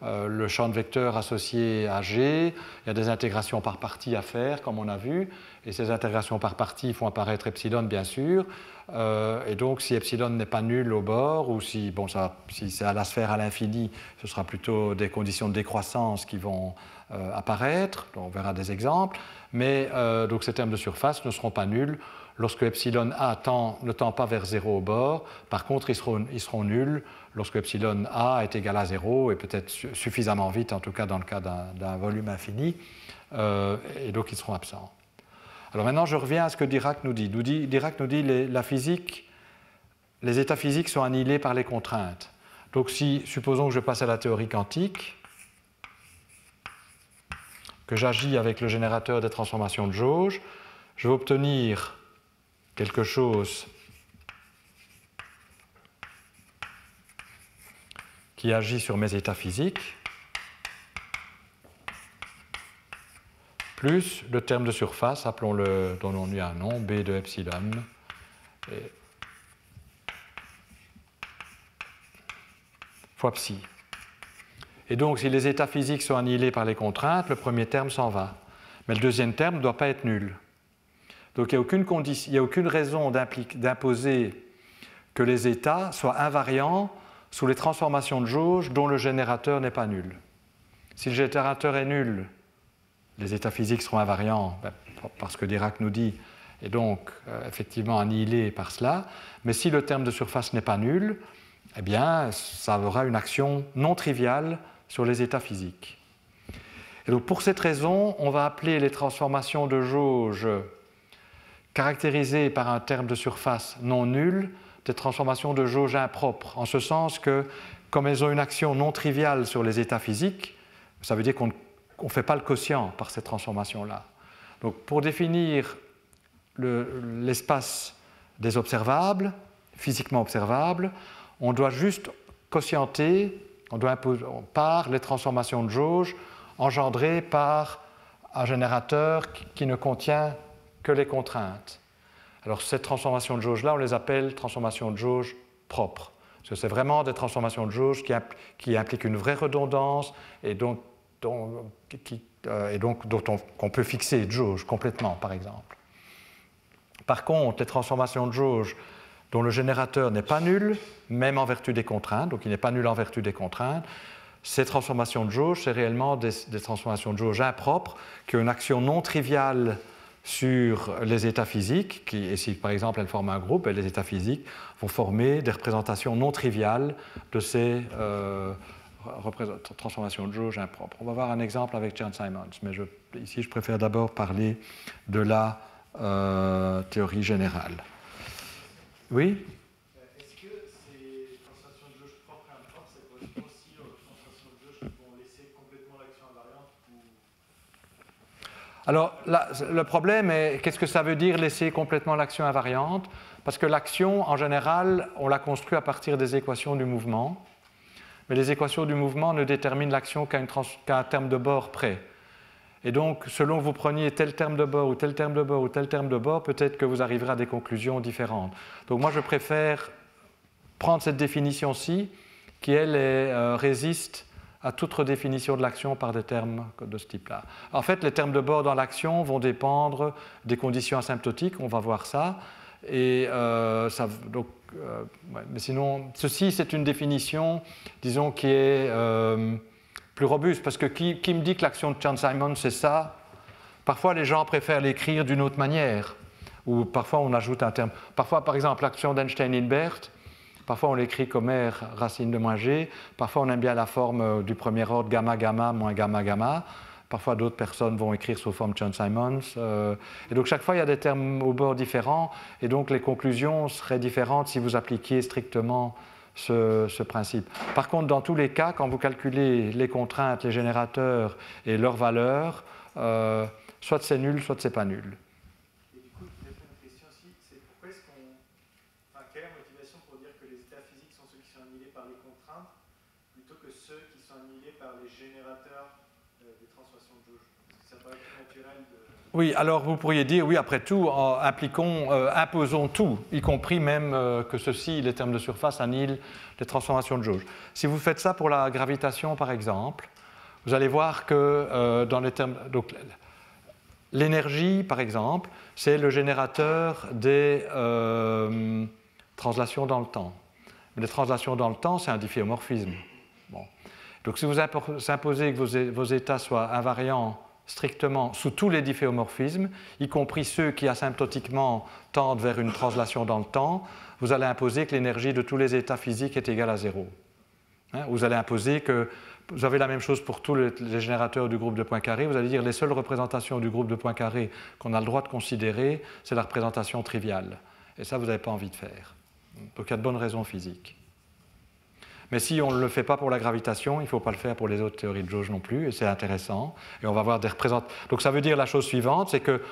le champ de vecteurs associé à G, il y a des intégrations par partie à faire, comme on a vu, et ces intégrations par partie font apparaître epsilon, bien sûr, et donc si epsilon n'est pas nul au bord, ou si, bon, si c'est à la sphère à l'infini, ce sera plutôt des conditions de décroissance qui vont apparaître, on verra des exemples, mais donc ces termes de surface ne seront pas nuls lorsque epsilon A ne tend pas vers 0 au bord. Par contre, ils seront nuls lorsque epsilon A est égal à 0, et peut-être suffisamment vite, en tout cas dans le cas d'un volume infini, et donc ils seront absents. Alors maintenant, je reviens à ce que Dirac nous dit. Dirac nous dit que les états physiques sont annihilés par les contraintes. Donc supposons que je passe à la théorie quantique, que j'agis avec le générateur des transformations de jauge, je vais obtenir quelque chose qui agit sur mes états physiques, plus le terme de surface, appelons-le, donnons-lui un nom, B de epsilon, fois psi. Et donc, si les états physiques sont annihilés par les contraintes, le premier terme s'en va. Mais le deuxième terme ne doit pas être nul. Donc, il n'y a aucune raison d'imposer que les états soient invariants sous les transformations de jauge dont le générateur n'est pas nul. Si le générateur est nul, les états physiques seront invariants, parce que Dirac nous dit, et donc effectivement annihilés par cela. Mais si le terme de surface n'est pas nul, eh bien, ça aura une action non triviale sur les états physiques. Et donc, pour cette raison, on va appeler les transformations de jauge caractérisées par un terme de surface non nul des transformations de jauge impropres, en ce sens que, comme elles ont une action non triviale sur les états physiques, ça veut dire qu'on ne fait pas le quotient par ces transformations-là. Donc, pour définir l'espace des observables, physiquement observables, on doit juste quotienter, on doit imposer par les transformations de jauge engendrées par un générateur qui ne contient que les contraintes. Alors, ces transformations de jauge-là, on les appelle transformations de jauge propres. Parce que c'est vraiment des transformations de jauge qui impliquent une vraie redondance et donc dont on peut fixer de jauge complètement, par exemple. Par contre, les transformations de jauge dont le générateur n'est pas nul, même en vertu des contraintes, donc il n'est pas nul en vertu des contraintes, ces transformations de jauge, c'est réellement des transformations de jauge impropres qui ont une action non triviale sur les états physiques, et si par exemple elles forment un groupe, les états physiques vont former des représentations non triviales de ces transformations de jauge impropres. On va voir un exemple avec John Simons, mais ici je préfère d'abord parler de la théorie générale. Oui? Est-ce que ces transformations de jauge propres et impropres, ça correspond aussi aux transformations de jauge qui vont laisser complètement l'action invariante ou... Alors, là, le problème est, qu'est-ce que ça veut dire laisser complètement l'action invariante? Parce que l'action, en général, on la construit à partir des équations du mouvement, mais les équations du mouvement ne déterminent l'action qu'à un terme de bord près. Et donc, selon que vous preniez tel terme de bord ou tel terme de bord ou tel terme de bord, peut-être que vous arriverez à des conclusions différentes. Donc moi, je préfère prendre cette définition-ci, qui, elle, résiste à toute redéfinition de l'action par des termes de ce type-là. En fait, les termes de bord dans l'action vont dépendre des conditions asymptotiques, on va voir ça. Et mais sinon, ceci, c'est une définition, disons, qui est... plus robuste, parce que qui me dit que l'action de Chern-Simons, c'est ça? Parfois, les gens préfèrent l'écrire d'une autre manière, ou parfois on ajoute un terme. Parfois, par exemple, l'action d'Einstein-Hilbert, parfois on l'écrit comme R racine de moins G, parfois on aime bien la forme du premier ordre gamma-gamma moins gamma-gamma, parfois d'autres personnes vont écrire sous forme Chern-Simons. Et donc chaque fois, il y a des termes au bord différents, et donc les conclusions seraient différentes si vous appliquiez strictement ce principe. Par contre, dans tous les cas, quand vous calculez les contraintes, les générateurs et leurs valeurs, soit c'est nul, soit c'est pas nul. Et du coup, peut-être une question aussi, c'est pourquoi est-ce qu'on... Enfin, quelle est la motivation pour dire que les états physiques sont ceux qui sont annihilés par les contraintes, plutôt que ceux qui sont annihilés par les générateurs des transformations de jauge? Ça paraît plus naturel de... Oui, alors vous pourriez dire, oui, après tout, imposons tout, y compris même que ceci, les termes de surface, annihilent les transformations de jauge. Si vous faites ça pour la gravitation, par exemple, vous allez voir que dans les termes... Donc, l'énergie, par exemple, c'est le générateur des translations dans le temps. Les translations dans le temps, c'est un difféomorphisme. Bon. Donc si vous imposez que vos états soient invariants strictement sous tous les difféomorphismes, y compris ceux qui asymptotiquement tendent vers une translation dans le temps, vous allez imposer que l'énergie de tous les états physiques est égale à 0. Vous allez imposer que vous avez la même chose pour tous les générateurs du groupe de Poincaré. Vous allez dire les seules représentations du groupe de Poincaré qu'on a le droit de considérer, c'est la représentation triviale. Et ça, vous n'avez pas envie de faire. Donc il y a de bonnes raisons physiques. Mais si on ne le fait pas pour la gravitation, il ne faut pas le faire pour les autres théories de jauge non plus, et c'est intéressant. Et on va voir des représentations. Donc ça veut dire la chose suivante, c'est que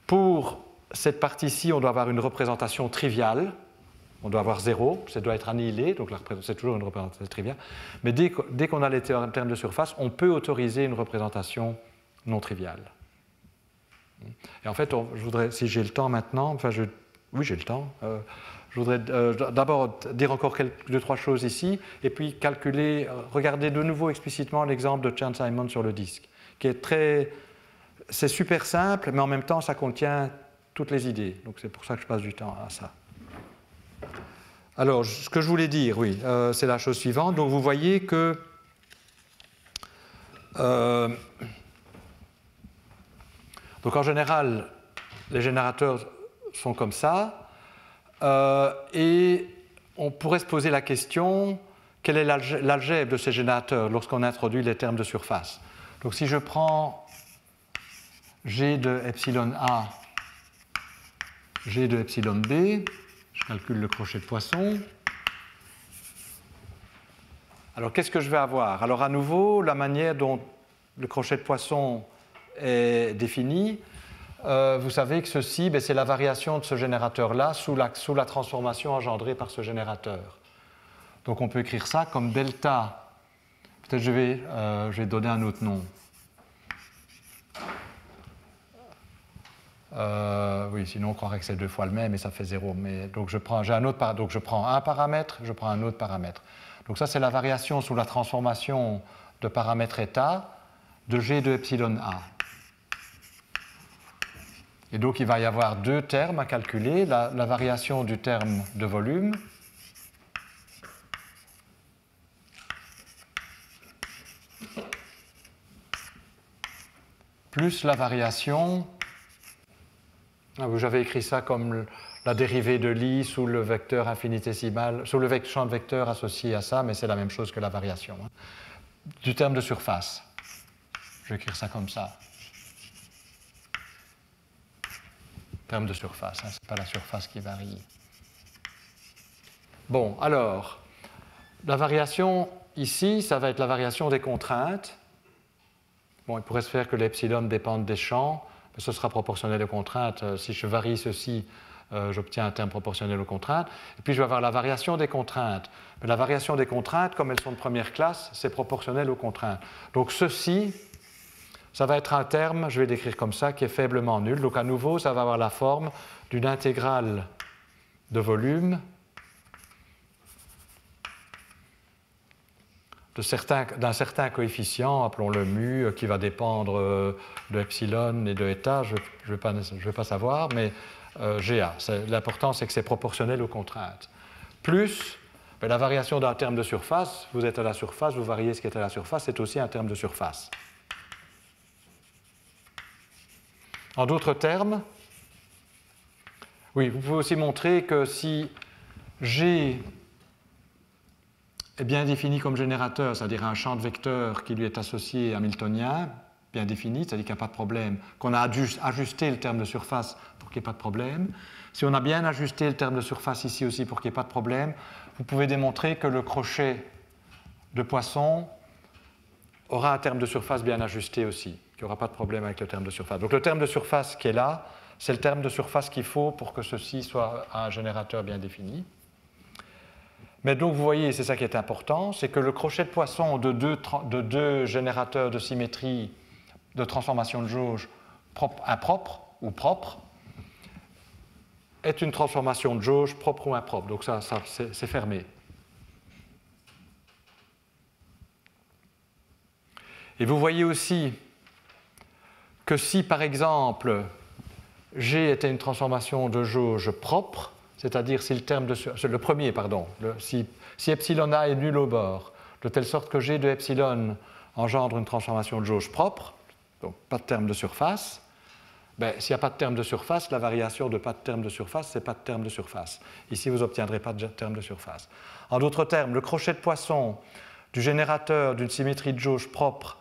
pour cette partie-ci, on doit avoir une représentation triviale. On doit avoir 0, ça doit être annihilé, donc c'est toujours une représentation triviale. Mais dès qu'on a les termes de surface, on peut autoriser une représentation non triviale. Et en fait, je voudrais, si j'ai le temps maintenant, oui, j'ai le temps. Je voudrais d'abord dire encore 2-3 choses ici, et puis calculer, regarder de nouveau explicitement l'exemple de Chern-Simons sur le disque, qui est c'est super simple, mais en même temps, ça contient toutes les idées. Donc c'est pour ça que je passe du temps à ça. Alors, ce que je voulais dire, oui, c'est la chose suivante. Donc, vous voyez que donc en général, les générateurs sont comme ça, et on pourrait se poser la question, quelle est l'algèbre de ces générateurs lorsqu'on introduit les termes de surface? Donc, si je prends G de epsilon A, G de epsilon B, je calcule le crochet de Poisson. Alors, qu'est-ce que je vais avoir? Alors, à nouveau, la manière dont le crochet de Poisson est défini, vous savez que ceci, c'est la variation de ce générateur-là sous la transformation engendrée par ce générateur. Donc, on peut écrire ça comme delta. Peut-être je vais donner un autre nom. Oui, sinon on croirait que c'est 2 fois le même et ça fait 0. Mais, donc je prends un paramètre, je prends un autre paramètre. Donc ça, c'est la variation sous la transformation de paramètre état de G de epsilon A. Et donc il va y avoir 2 termes à calculer, la variation du terme de volume plus la variation... J'avais écrit ça comme la dérivée de Lie sous le vecteur infinitésimal, sous le champ de vecteur associé à ça, mais c'est la même chose que la variation. Du terme de surface. Je vais écrire ça comme ça. Terme de surface, ce n'est pas la surface qui varie. Bon, alors, la variation ici, ça va être la variation des contraintes. Bon, il pourrait se faire que l'epsilon dépende des champs. Ce sera proportionnel aux contraintes. Si je varie ceci, j'obtiens un terme proportionnel aux contraintes. Et puis je vais avoir la variation des contraintes. Mais la variation des contraintes, comme elles sont de première classe, c'est proportionnel aux contraintes. Donc ceci, ça va être un terme, je vais l'écrire comme ça, qui est faiblement nul. Donc à nouveau, ça va avoir la forme d'une intégrale de volume d'un certain coefficient, appelons-le mu, qui va dépendre de epsilon et de eta, je ne vais pas savoir, mais Ga. L'important, c'est que c'est proportionnel aux contraintes. Plus la variation d'un terme de surface, vous êtes à la surface, vous variez ce qui est à la surface, c'est aussi un terme de surface. En d'autres termes, oui, vous pouvez aussi montrer que si G est bien défini comme générateur, c'est-à-dire un champ de vecteurs qui lui est associé hamiltonien, bien défini, c'est-à-dire qu'il n'y a pas de problème, qu'on a ajusté le terme de surface pour qu'il n'y ait pas de problème. Si on a bien ajusté le terme de surface ici aussi pour qu'il n'y ait pas de problème, vous pouvez démontrer que le crochet de Poisson aura un terme de surface bien ajusté aussi, qu'il n'y aura pas de problème avec le terme de surface. Donc le terme de surface qui est là, c'est le terme de surface qu'il faut pour que ceci soit un générateur bien défini. Mais donc vous voyez, c'est ça qui est important, c'est que le crochet de Poisson de deux générateurs de symétrie de transformation de jauge impropre ou propre est une transformation de jauge propre ou impropre. Donc ça c'est fermé. Et vous voyez aussi que si, par exemple, G était une transformation de jauge propre, c'est-à-dire si le premier, si epsilon A est nul au bord, de telle sorte que G de epsilon engendre une transformation de jauge propre, donc pas de terme de surface, s'il n'y a pas de terme de surface, la variation de pas de terme de surface, c'est pas de terme de surface. Ici, vous n'obtiendrez pas de terme de surface. En d'autres termes, le crochet de Poisson du générateur d'une symétrie de jauge propre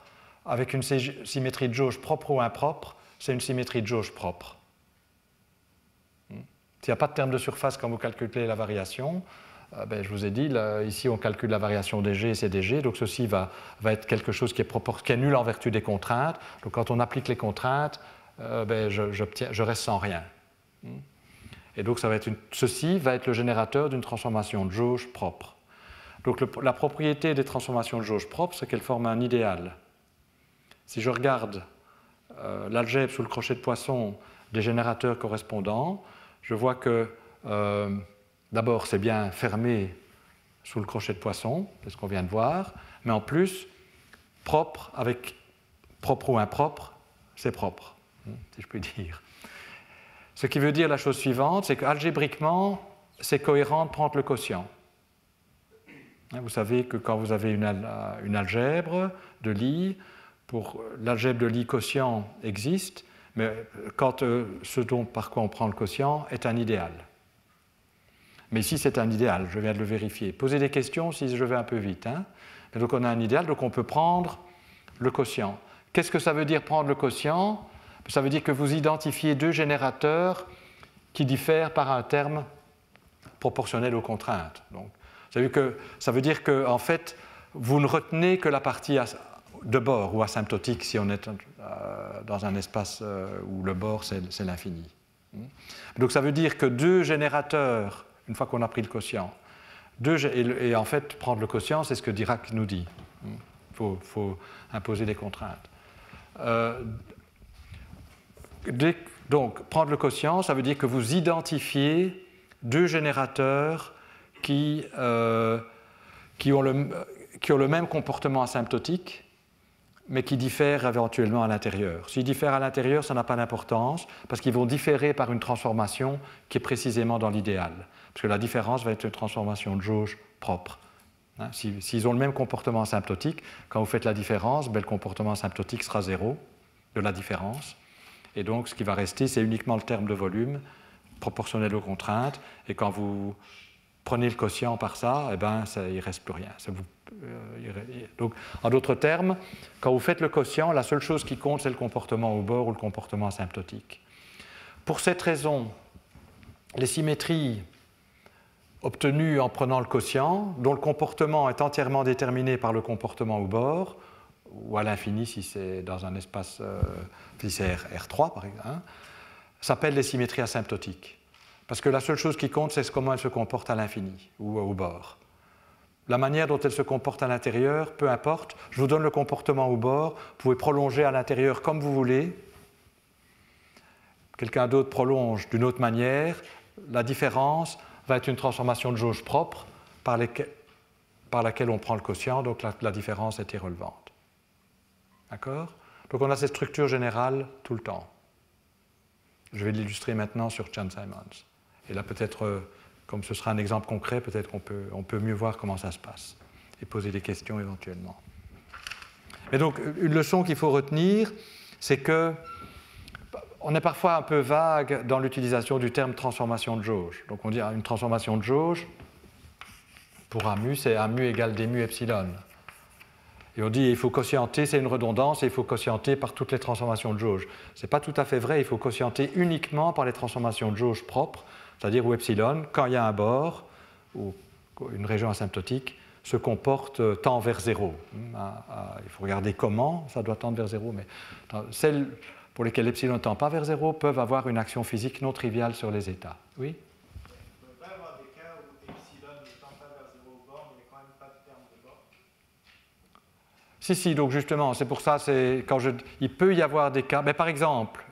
avec une symétrie de jauge propre ou impropre, c'est une symétrie de jauge propre. S'il n'y a pas de terme de surface quand vous calculez la variation, je vous ai dit, là, ici on calcule la variation des G et c'est des G, donc ceci va être quelque chose qui est nul en vertu des contraintes. Donc quand on applique les contraintes, je reste sans rien. Et donc ceci va être le générateur d'une transformation de jauge propre. Donc la propriété des transformations de jauge propre, c'est qu'elles forment un idéal. Si je regarde l'algèbre sous le crochet de Poisson des générateurs correspondants, je vois que d'abord c'est bien fermé sous le crochet de Poisson, c'est ce qu'on vient de voir, mais en plus, propre avec propre ou impropre, c'est propre, si je puis dire. Ce qui veut dire la chose suivante, c'est qu'algébriquement, c'est cohérent de prendre le quotient. Vous savez que quand vous avez une algèbre de Lie, l'algèbre de Lie quotient existe, mais quand par quoi on prend le quotient est un idéal. Mais ici, c'est un idéal, je viens de le vérifier. Posez des questions si je vais un peu vite. Et donc on a un idéal, donc on peut prendre le quotient. Qu'est-ce que ça veut dire prendre le quotient? Ça veut dire que vous identifiez deux générateurs qui diffèrent par un terme proportionnel aux contraintes. Donc, ça veut dire que en fait, vous ne retenez que la partie de bord ou asymptotique si on est dans un espace où le bord c'est l'infini. Donc ça veut dire que deux générateurs, une fois qu'on a pris le quotient, et en fait prendre le quotient, c'est ce que Dirac nous dit. Il faut imposer des contraintes. Donc prendre le quotient, ça veut dire que vous identifiez deux générateurs qui ont le même comportement asymptotique, mais qui diffèrent éventuellement à l'intérieur. S'ils diffèrent à l'intérieur, ça n'a pas d'importance, parce qu'ils vont différer par une transformation qui est précisément dans l'idéal. Parce que la différence va être une transformation de jauge propre. S'ils ont le même comportement asymptotique, quand vous faites la différence, le comportement asymptotique sera 0 de la différence. Et donc, ce qui va rester, c'est uniquement le terme de volume, proportionnel aux contraintes. Et quand vous prenez le quotient par ça, il ne reste plus rien. Donc, en d'autres termes, quand vous faites le quotient, la seule chose qui compte, c'est le comportement au bord ou le comportement asymptotique. Pour cette raison, les symétries obtenues en prenant le quotient, dont le comportement est entièrement déterminé par le comportement au bord, ou à l'infini si c'est dans un espace, si c'est R3 par exemple, s'appellent les symétries asymptotiques. Parce que la seule chose qui compte, c'est comment elles se comportent à l'infini ou au bord. La manière dont elles se comportent à l'intérieur, peu importe. Je vous donne le comportement au bord. Vous pouvez prolonger à l'intérieur comme vous voulez. Quelqu'un d'autre prolonge d'une autre manière. La différence va être une transformation de jauge propre par laquelle on prend le quotient. Donc la différence est irrelevante. D'accord? Donc on a cette structure générale tout le temps. Je vais l'illustrer maintenant sur Chern-Simons. Et là, peut-être, comme ce sera un exemple concret, peut-être qu'on peut mieux voir comment ça se passe et poser des questions éventuellement. Et donc, une leçon qu'il faut retenir, c'est qu'on est parfois un peu vague dans l'utilisation du terme transformation de jauge. Donc, on dit une transformation de jauge, pour un mu, c'est un mu égale d mu epsilon. Et on dit il faut quotienter, c'est une redondance, et il faut quotienter par toutes les transformations de jauge. Ce n'est pas tout à fait vrai, il faut quotienter uniquement par les transformations de jauge propres, c'est-à-dire où epsilon, quand il y a un bord, ou une région asymptotique, se comporte tend vers 0. Il faut regarder comment ça doit tendre vers 0, mais celles pour lesquelles epsilon ne tend pas vers 0 peuvent avoir une action physique non triviale sur les états. Oui ? Il ne peut pas y avoir des cas où epsilon ne tend pas vers 0 au bord, mais il n'y a quand même pas de terme de bord. Si, donc justement, c'est pour ça, il peut y avoir des cas. Mais par exemple,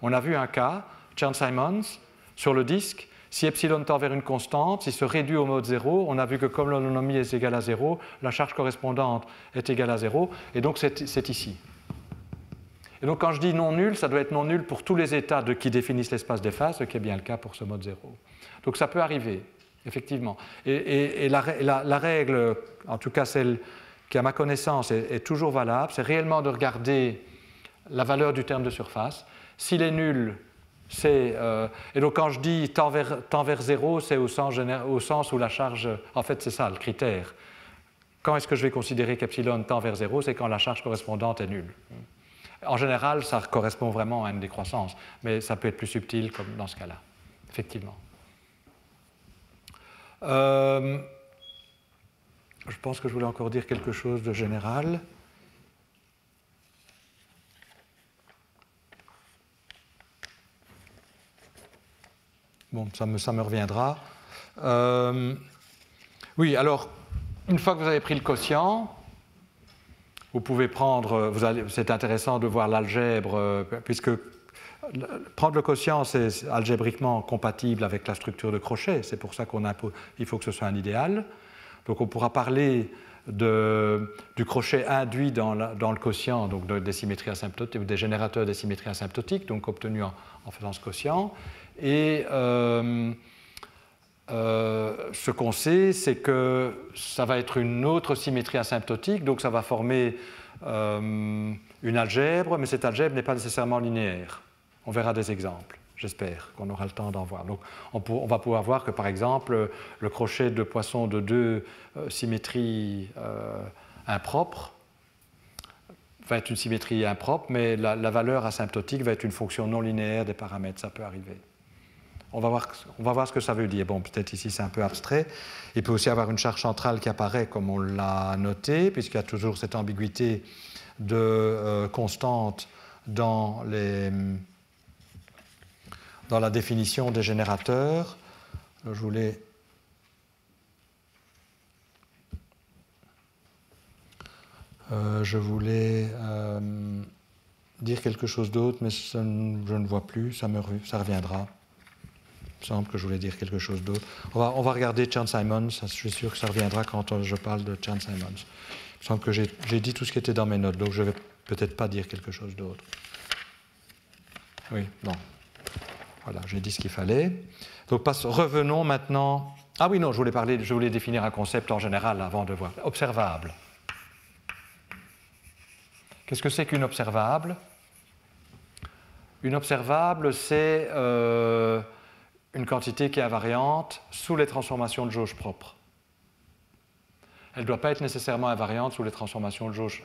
on a vu un cas, Chern-Simons, sur le disque. Si epsilon tend vers une constante, s'il se réduit au mode 0, on a vu que comme l'autonomie est égale à 0, la charge correspondante est égale à 0, et donc c'est ici. Et donc quand je dis non nul, ça doit être non nul pour tous les états qui définissent l'espace des phases, ce qui est bien le cas pour ce mode 0. Donc ça peut arriver, effectivement. Et la règle, en tout cas celle qui à ma connaissance est toujours valable, c'est réellement de regarder la valeur du terme de surface. S'il est nul, et donc quand je dis tend vers 0, c'est au sens où la charge, en fait c'est ça le critère. Quand est-ce que je vais considérer qu'epsilon tend vers 0? C'est quand la charge correspondante est nulle. En général, ça correspond vraiment à une décroissance, mais ça peut être plus subtil comme dans ce cas-là, effectivement. Je pense que je voulais encore dire quelque chose de général. Bon, ça me reviendra. Oui, alors, une fois que vous avez pris le quotient, vous pouvez prendre, c'est intéressant de voir l'algèbre, puisque prendre le quotient, c'est algébriquement compatible avec la structure de crochet, c'est pour ça il faut que ce soit un idéal. Donc on pourra parler du crochet induit dans le quotient, donc des symétries asymptotiques, ou des générateurs des symétries asymptotiques, donc obtenus en faisant ce quotient. Et ce qu'on sait, c'est que ça va être une autre symétrie asymptotique, donc ça va former une algèbre, mais cette algèbre n'est pas nécessairement linéaire. On verra des exemples, j'espère qu'on aura le temps d'en voir. Donc on va pouvoir voir que, par exemple, le crochet de Poisson de deux symétries impropres va être une symétrie impropre, mais la valeur asymptotique va être une fonction non linéaire des paramètres, ça peut arriver. On va voir ce que ça veut dire. Bon, peut-être ici c'est un peu abstrait. Il peut aussi avoir une charge centrale qui apparaît comme on l'a noté, puisqu'il y a toujours cette ambiguïté de constante dans la définition des générateurs. Alors, je voulais dire quelque chose d'autre, mais je ne vois plus, ça reviendra. Il me semble que je voulais dire quelque chose d'autre. On va regarder Chern-Simons, je suis sûr que ça reviendra quand je parle de Chern-Simons. Il me semble que j'ai dit tout ce qui était dans mes notes, donc je ne vais peut-être pas dire quelque chose d'autre. Oui, non. Voilà, j'ai dit ce qu'il fallait. Donc revenons maintenant... Ah oui, non, je voulais définir un concept en général avant de voir. Observable. Qu'est-ce que c'est qu'une observable? Une observable, c'est une quantité qui est invariante sous les transformations de jauge propres. Elle ne doit pas être nécessairement invariante sous les transformations de jauge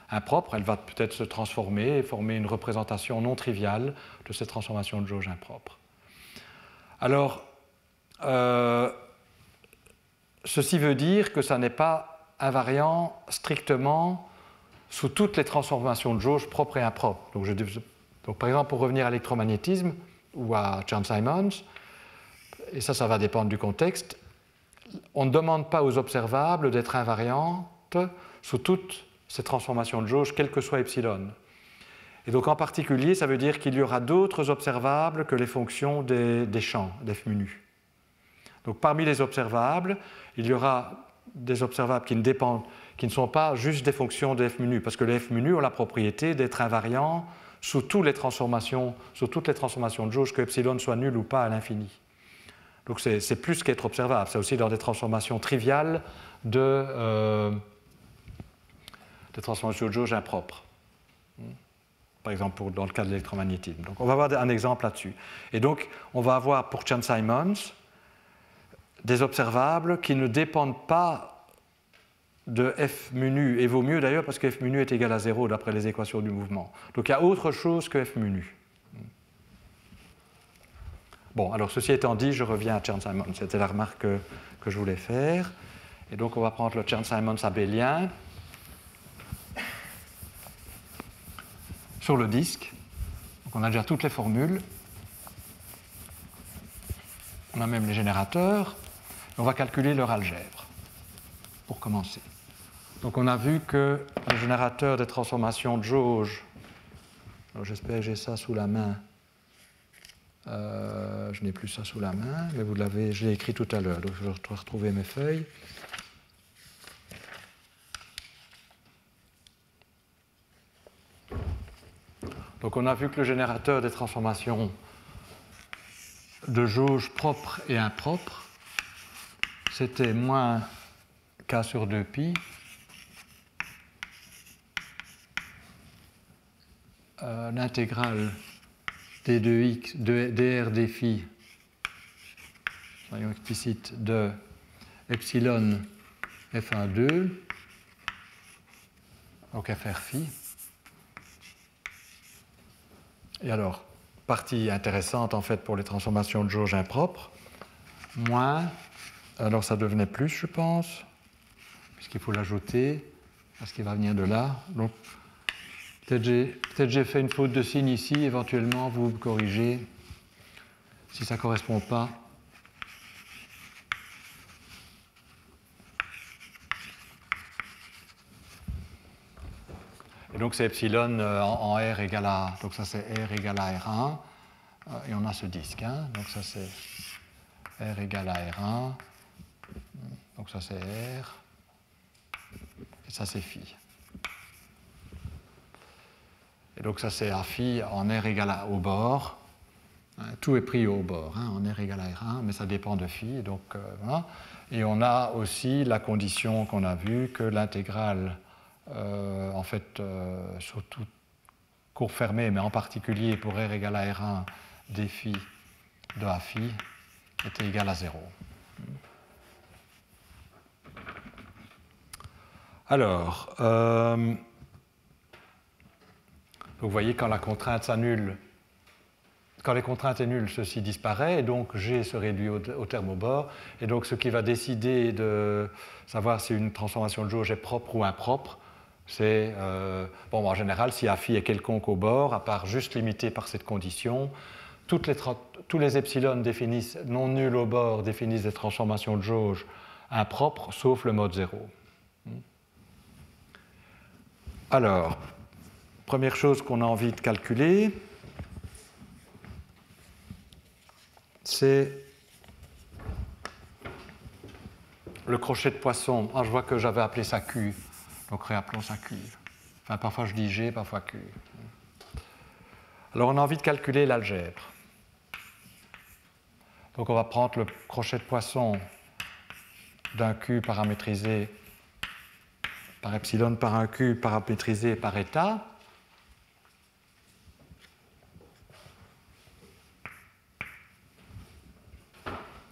impropres. Elle va peut-être se transformer et former une représentation non triviale de ces transformations de jauge impropres. Alors, ceci veut dire que ça n'est pas invariant strictement sous toutes les transformations de jauge propres et impropres. Donc, par exemple, pour revenir à l'électromagnétisme ou à Chern-Simons, et ça va dépendre du contexte, on ne demande pas aux observables d'être invariantes sous toutes ces transformations de jauge, quel que soit epsilon. Et donc en particulier, ça veut dire qu'il y aura d'autres observables que les fonctions des champs, des f mu. Donc parmi les observables, il y aura des observables qui ne sont pas juste des fonctions de f mu, parce que les f mu ont la propriété d'être invariants sous toutes les transformations de jauge, que epsilon soit nul ou pas à l'infini. Donc c'est plus qu'être observable, c'est aussi dans des transformations triviales des transformations de jauge impropres. Par exemple, dans le cas de l'électromagnétisme. Donc on va avoir un exemple là-dessus. Et donc on va avoir pour Chern-Simons des observables qui ne dépendent pas de f mu nu, et vaut mieux d'ailleurs parce que f mu nu est égal à 0 d'après les équations du mouvement. Donc il y a autre chose que f mu nu. Bon, alors ceci étant dit, je reviens à Chern-Simons. C'était la remarque que je voulais faire. Et donc on va prendre le Chern-Simons abélien sur le disque. Donc on a déjà toutes les formules. On a même les générateurs. On va calculer leur algèbre pour commencer. Donc on a vu que le générateur des transformations de jauge, j'espère que j'ai ça sous la main, je n'ai plus ça sous la main, mais je l'ai écrit tout à l'heure, donc je dois retrouver mes feuilles. Donc on a vu que le générateur des transformations de jauge propres et impropres, c'était moins k sur 2pi l'intégrale d2x, dr d phi, soyons explicites, de epsilon f1,2, donc fr phi. Et alors, partie intéressante en fait pour les transformations de jauge impropres, moins, alors ça devenait plus je pense, puisqu'il faut l'ajouter à ce qui va venir de là. Donc, peut-être j'ai fait une faute de signe ici, éventuellement vous me corrigez si ça ne correspond pas. Et donc c'est epsilon en R égale à, donc ça c'est R égale à R1, et on a ce disque, hein, donc ça c'est R égale à R1, donc ça c'est R, et ça c'est phi. Et donc ça c'est A phi en R égale au bord, tout est pris au bord, hein, en R égale à R1, mais ça dépend de phi, donc voilà. Et on a aussi la condition qu'on a vue que l'intégrale en fait, sur toute courbe fermée, mais en particulier pour R égale à R1 d phi de A phi était égal à 0. Alors, vous voyez quand la contrainte s'annule, quand les contraintes est nulle, ceci disparaît, et donc G se réduit au terme au bord, et donc ce qui va décider de savoir si une transformation de jauge est propre ou impropre, c'est, bon, en général, si A phi est quelconque au bord, à part juste limité par cette condition, tous les epsilon définissent, non nuls au bord définissent des transformations de jauge impropres, sauf le mode 0. Alors, première chose qu'on a envie de calculer, c'est le crochet de poisson. Ah, je vois que j'avais appelé ça Q. Donc réappelons ça Q. Enfin, parfois je dis G, parfois Q. Alors on a envie de calculer l'algèbre. Donc on va prendre le crochet de poisson d'un Q paramétrisé par epsilon par un Q paramétrisé par état.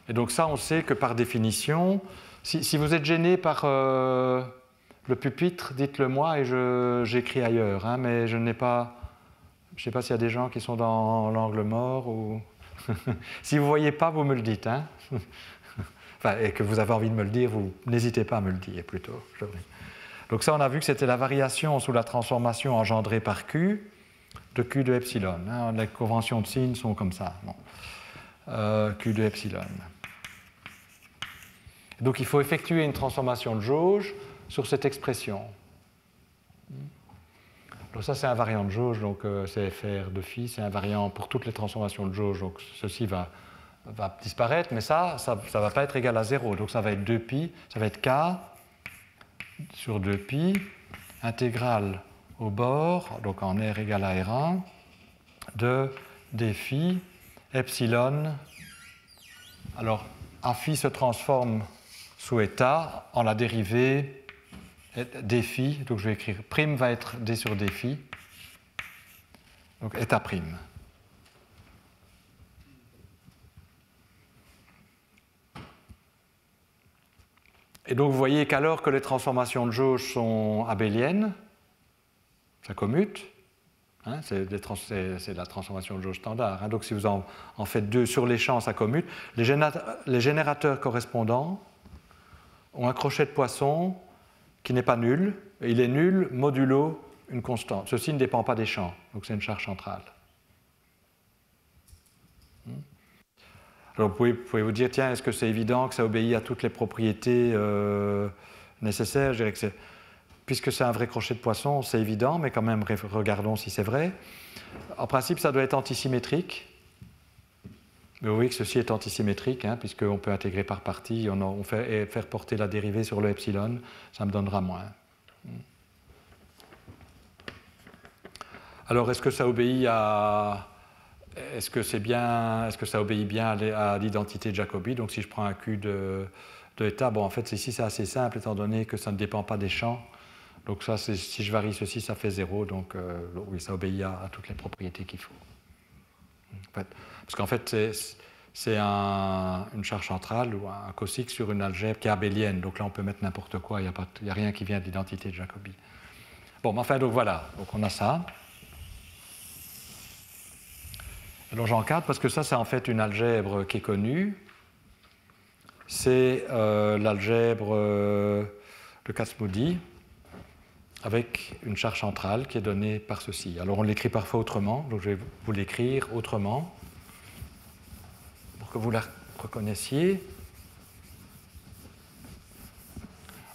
Et donc ça, on sait que par définition, si vous êtes gêné par le pupitre, dites-le moi et j'écris ailleurs, hein, mais je n'ai pas, je ne sais pas s'il y a des gens qui sont dans l'angle mort ou si vous ne voyez pas, vous me le dites, hein. Enfin, et que vous avez envie de me le dire, vous n'hésitez pas à me le dire plutôt. Donc ça, on a vu que c'était la variation sous la transformation engendrée par Q de Q de epsilon, hein. Les conventions de signes sont comme ça, bon. Q de epsilon. Donc il faut effectuer une transformation de jauge sur cette expression. Donc ça c'est invariant de jauge, donc c'est FR de phi, c'est invariant pour toutes les transformations de jauge, donc ceci va disparaître, mais ça ne va pas être égal à 0, donc ça va être 2pi, ça va être k sur 2pi, intégrale au bord, donc en R égale à R1, de d phi epsilon. Alors A phi se transforme sous état en la dérivée d phi, donc je vais écrire prime va être d sur d phi, donc état prime. Et donc vous voyez qu'alors que les transformations de jauge sont abéliennes, ça commute, hein, c'est la transformation de jauge standard, hein, donc si vous en faites deux sur les champs, ça commute. Les générateurs correspondants ont un crochet de poisson qui n'est pas nul, et il est nul modulo une constante. Ceci ne dépend pas des champs, donc c'est une charge centrale. Alors vous pouvez vous dire, tiens, est-ce que c'est évident que ça obéit à toutes les propriétés nécessaires? Je dirais que puisque c'est un vrai crochet de poisson, c'est évident, mais quand même, regardons si c'est vrai. En principe, ça doit être antisymétrique. Mais vous voyez que ceci est antisymétrique, hein, puisqu'on peut intégrer par partie, on fait faire porter la dérivée sur le epsilon, ça me donnera moins. Alors, est-ce que ça obéit à... Est-ce que ça obéit bien à l'identité de Jacobi? Donc, si je prends un Q de état, bon, en fait, ici, c'est assez simple, étant donné que ça ne dépend pas des champs. Donc, ça, si je varie ceci, ça fait 0. Donc, oui, ça obéit à toutes les propriétés qu'il faut. En fait, parce qu'en fait, c'est une charge centrale ou un cosique sur une algèbre qui est abélienne. Donc là, on peut mettre n'importe quoi, il n'y a rien qui vient de l'identité de Jacobi. Bon, mais enfin, donc voilà, donc on a ça. Alors j'encadre parce que ça, c'est en fait une algèbre qui est connue. C'est l'algèbre de Kac-Moody avec une charge centrale qui est donnée par ceci. Alors on l'écrit parfois autrement, donc je vais vous l'écrire autrement pour que vous la reconnaissiez.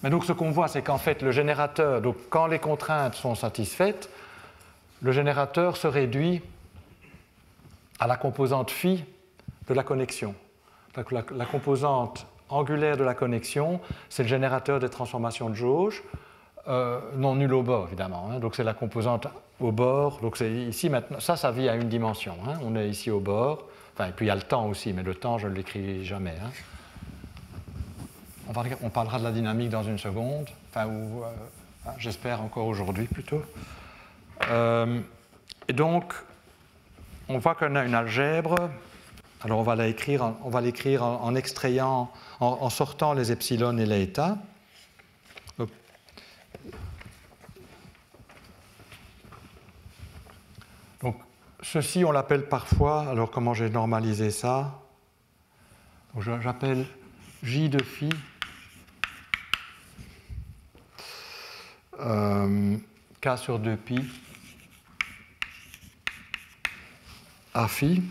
Mais donc ce qu'on voit, c'est qu'en fait le générateur, donc quand les contraintes sont satisfaites, le générateur se réduit à la composante phi de la connexion. Donc la composante angulaire de la connexion, c'est le générateur des transformations de jauge, non nul au bord évidemment. Hein, donc c'est la composante au bord. Donc c'est ici maintenant, ça vit à une dimension. Hein, on est ici au bord. Enfin, et puis il y a le temps aussi, mais le temps je ne l'écris jamais. Hein. On parlera de la dynamique dans une seconde. Enfin, j'espère encore aujourd'hui plutôt. Et donc on voit qu'on a une algèbre. Alors on va l'écrire en extrayant, en sortant les epsilon et les états. Donc ceci on l'appelle parfois, alors comment j'ai normalisé ça? J'appelle J de phi K sur 2pi A phi.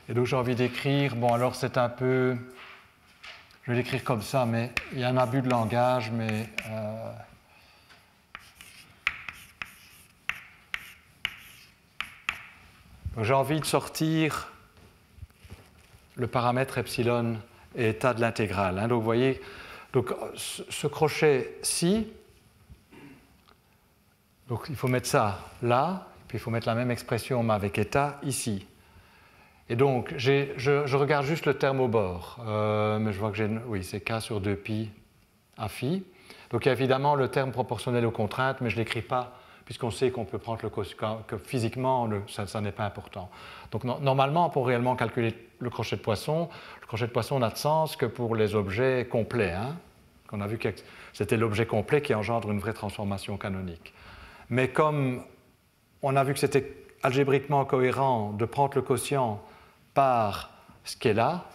Et donc j'ai envie d'écrire, bon alors c'est un peu, je vais l'écrire comme ça, mais il y a un abus de langage, mais j'ai envie de sortir le paramètre epsilon et état de l'intégrale. Hein. Donc vous voyez, donc, ce crochet-ci, donc il faut mettre ça là, puis il faut mettre la même expression mais avec état ici. Et donc, je regarde juste le terme au bord, mais je vois que oui, c'est K sur 2pi à phi. Donc, il y a évidemment le terme proportionnel aux contraintes, mais je ne l'écris pas, puisqu'on sait qu'on peut prendre que physiquement, ça n'est pas important. Donc, normalement, pour réellement calculer le crochet de poisson n'a de sens que pour les objets complets. Hein, qu'on a vu que c'était l'objet complet qui engendre une vraie transformation canonique. Mais comme on a vu que c'était algébriquement cohérent de prendre le quotient par ce qui est là,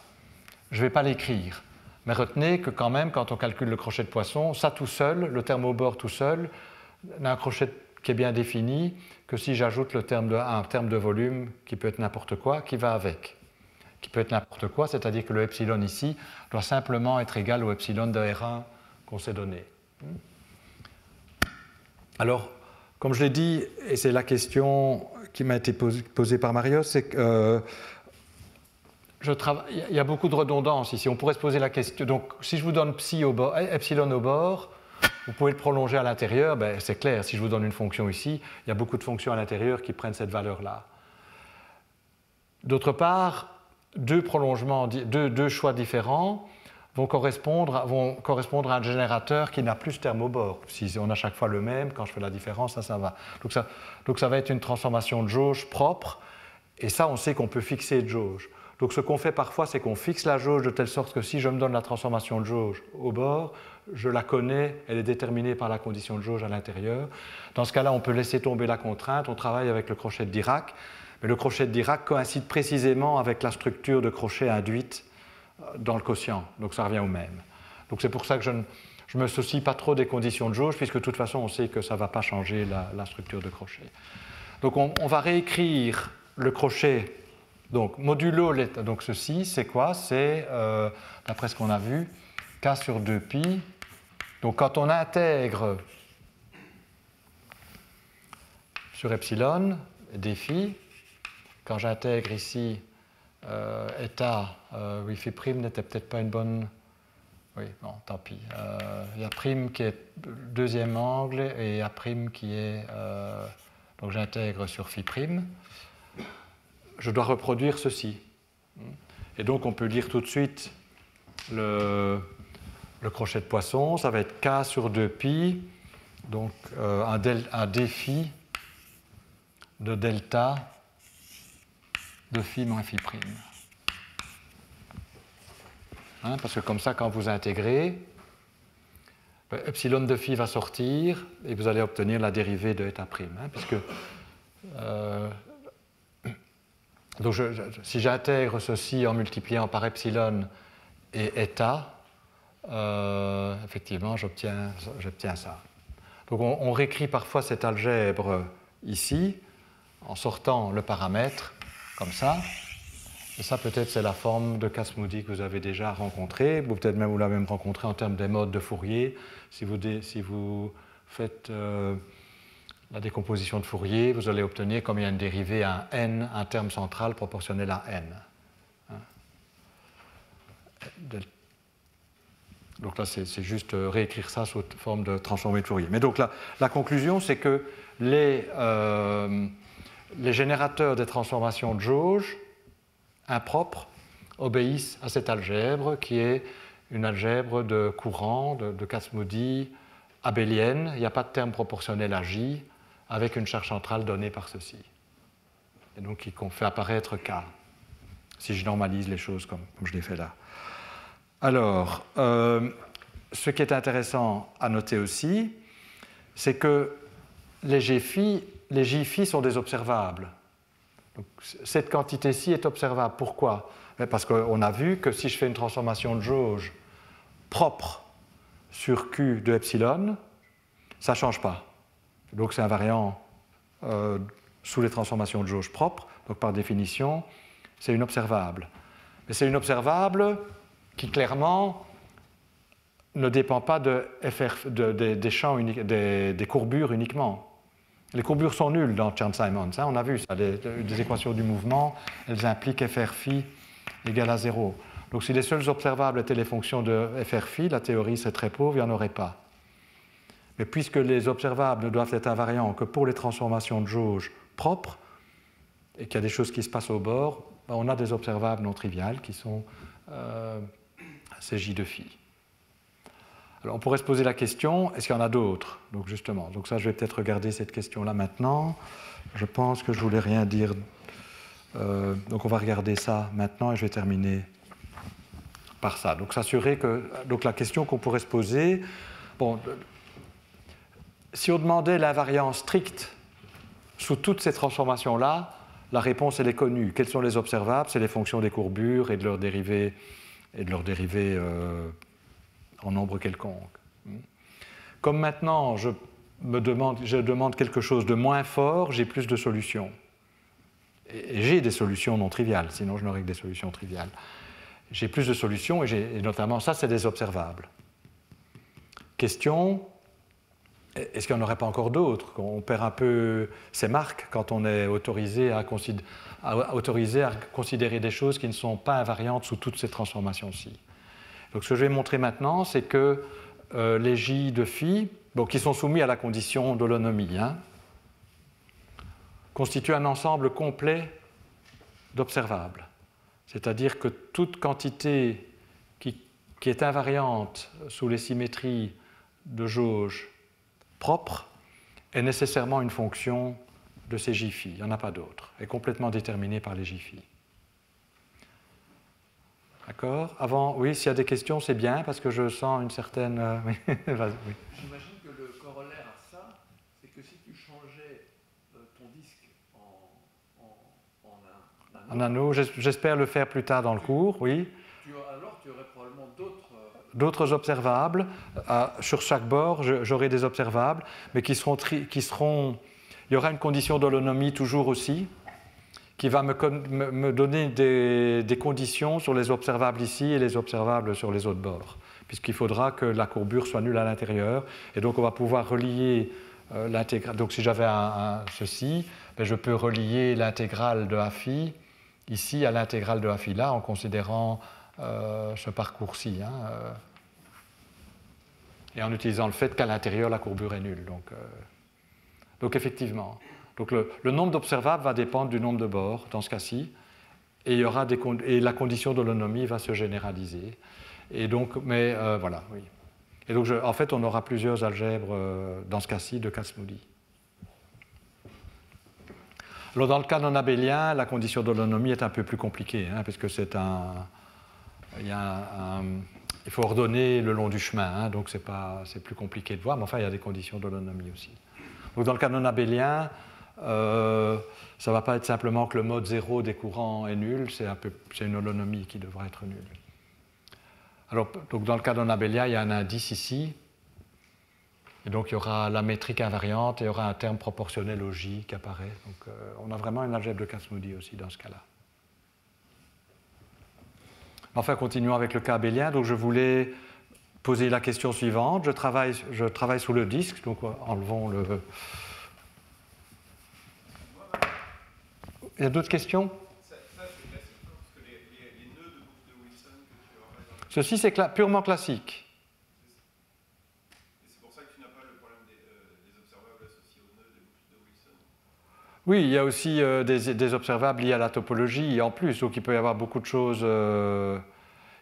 je ne vais pas l'écrire. Mais retenez que quand même, quand on calcule le crochet de poisson, ça tout seul, le terme au bord tout seul, n'a un crochet qui est bien défini que si j'ajoute un terme de volume qui peut être n'importe quoi, qui va avec. Qui peut être n'importe quoi, c'est-à-dire que le epsilon ici doit simplement être égal au epsilon de R1 qu'on s'est donné. Alors, comme je l'ai dit, et c'est la question qui m'a été posée par Mario, c'est que il y a beaucoup de redondance ici. On pourrait se poser la question. Donc, si je vous donne epsilon au bord, vous pouvez le prolonger à l'intérieur. Ben, c'est clair, si je vous donne une fonction ici, il y a beaucoup de fonctions à l'intérieur qui prennent cette valeur-là. D'autre part, deux choix différents vont correspondre à un générateur qui n'a plus ce terme au bord. Si on a chaque fois le même, quand je fais la différence, ça va. Donc ça va être une transformation de jauge propre, et ça, on sait qu'on peut fixer de jauge. Donc ce qu'on fait parfois, c'est qu'on fixe la jauge de telle sorte que si je me donne la transformation de jauge au bord, je la connais, elle est déterminée par la condition de jauge à l'intérieur. Dans ce cas-là, on peut laisser tomber la contrainte, on travaille avec le crochet de Dirac, mais le crochet de Dirac coïncide précisément avec la structure de crochet induite dans le quotient, donc ça revient au même. Donc c'est pour ça que je ne me soucie pas trop des conditions de jauge, puisque de toute façon on sait que ça ne va pas changer la structure de crochet. Donc on va réécrire le crochet Donc, modulo l'état, donc ceci, c'est quoi? C'est, d'après ce qu'on a vu, k sur 2pi. Donc, quand on intègre sur epsilon des phi, quand j'intègre ici eta, oui, phi prime n'était peut-être pas une bonne. Oui, non, tant pis. Il y a prime qui est deuxième angle et il y a prime qui est. Donc j'intègre sur phi prime. Je dois reproduire ceci. Et donc on peut lire tout de suite le crochet de Poisson. Ça va être k sur 2pi, donc un défi de delta de phi moins phi prime. Parce que comme ça, quand vous intégrez, epsilon de phi va sortir et vous allez obtenir la dérivée de eta prime. Puisque, donc si j'intègre ceci en multipliant par epsilon et eta, effectivement, j'obtiens ça. Donc on réécrit parfois cette algèbre ici en sortant le paramètre comme ça. Et ça, peut-être, c'est la forme de Kasmoudi que vous avez déjà rencontrée, ou peut-être même vous l'avez même rencontrée en termes des modes de Fourier. Si vous faites la décomposition de Fourier, vous allez obtenir, comme il y a une dérivée à un n, un terme central proportionnel à n. Donc là, c'est juste réécrire ça sous forme de transformée de Fourier. Mais donc la conclusion, c'est que les générateurs des transformations de jauge impropres obéissent à cette algèbre qui est une algèbre de courant, de Kasmoudi abélienne. Il n'y a pas de terme proportionnel à J avec une charge centrale donnée par ceci. Et donc qui fait apparaître K, si je normalise les choses comme je l'ai fait là. Alors, ce qui est intéressant à noter aussi, c'est que les J-phi sont des observables. Donc, cette quantité-ci est observable. Pourquoi? Parce qu'on a vu que si je fais une transformation de jauge propre sur Q de epsilon, ça ne change pas. Donc c'est invariant sous les transformations de jauge propres. Donc par définition, c'est une observable. Mais c'est une observable qui clairement ne dépend pas des champs des courbures uniquement. Les courbures sont nulles dans Chern-Simons, on a vu ça, des équations du mouvement, elles impliquent fr phi égale à 0. Donc si les seuls observables étaient les fonctions de fr phi, la théorie serait très pauvre, il n'y en aurait pas. Mais puisque les observables ne doivent être invariants que pour les transformations de jauge propres, et qu'il y a des choses qui se passent au bord, on a des observables non triviales qui sont ces J de phi. Alors on pourrait se poser la question, est-ce qu'il y en a d'autres? Donc justement, donc ça je vais peut-être regarder cette question-là maintenant. Je pense que je ne voulais rien dire. Donc on va regarder ça maintenant et je vais terminer par ça. Donc s'assurer que... Donc la question qu'on pourrait se poser, bon, si on demandait l'invariance stricte sous toutes ces transformations-là, la réponse elle est connue. Quels sont les observables? C'est les fonctions des courbures et de leurs dérivés en nombre quelconque. Comme maintenant je demande quelque chose de moins fort, j'ai plus de solutions. Et j'ai des solutions non triviales, sinon je n'aurais que des solutions triviales. J'ai plus de solutions et notamment ça, c'est des observables. Question, est-ce qu'il n'y en aurait pas encore d'autres? On perd un peu ses marques quand on est autorisé à considérer des choses qui ne sont pas invariantes sous toutes ces transformations-ci. Donc ce que je vais montrer maintenant, c'est que les J de phi, qui sont soumis à la condition d'holonomie, constituent un ensemble complet d'observables. C'est-à-dire que toute quantité qui est invariante sous les symétries de jauge propres est nécessairement une fonction de ces J-phi. Il n'y en a pas d'autres. Elle est complètement déterminée par les J-phi. D'accord? Avant, oui, s'il y a des questions, c'est bien, parce que je sens une certaine... Oui. Oui. J'imagine que le corollaire à ça, c'est que si tu changeais ton disque en anneau, j'espère le faire plus tard dans le cours, oui. Alors tu aurais probablement d'autres observables. Sur chaque bord, j'aurai des observables, mais qui seront... Il y aura une condition d'holonomie toujours aussi, qui va me donner des conditions sur les observables ici et les observables sur les autres bords, puisqu'il faudra que la courbure soit nulle à l'intérieur. Et donc on va pouvoir relier l'intégrale. Donc si j'avais ceci, ben je peux relier l'intégrale de a phi ici à l'intégrale de a phi là en considérant ce parcours-ci. Et en utilisant le fait qu'à l'intérieur la courbure est nulle. Donc effectivement. Donc le nombre d'observables va dépendre du nombre de bords dans ce cas-ci, et, et la condition d'holonomie va se généraliser. Et donc, mais voilà, oui. Et donc en fait, on aura plusieurs algèbres dans ce cas-ci de Kac-Moody. Alors dans le cas non abélien, la condition d'holonomie est un peu plus compliquée, parce que il faut ordonner le long du chemin, donc c'est plus compliqué de voir, mais enfin il y a des conditions d'holonomie aussi. Donc dans le cas non abélien, ça ne va pas être simplement que le mode 0 des courants est nul, c'est une holonomie qui devrait être nulle. Alors, donc dans le cas non abélien, il y a un indice ici, et donc il y aura la métrique invariante et il y aura un terme proportionnel au J qui apparaît. Donc on a vraiment une algèbre de Kac-Moody aussi dans ce cas-là. Enfin, continuons avec le cas abélien. Donc je voulais poser la question suivante. Je travaille sous le disque, donc enlevons le... Il y a d'autres questions? Ça c'est classique, parce que les nœuds de boucle de Wilson que tu aurais dans le... Ceci, c'est purement classique. Et c'est pour ça que tu n'as pas le problème des observables associés aux nœuds des boucles de Wilson. Oui, il y a aussi des observables liés à la topologie en plus, donc il peut y avoir beaucoup de choses.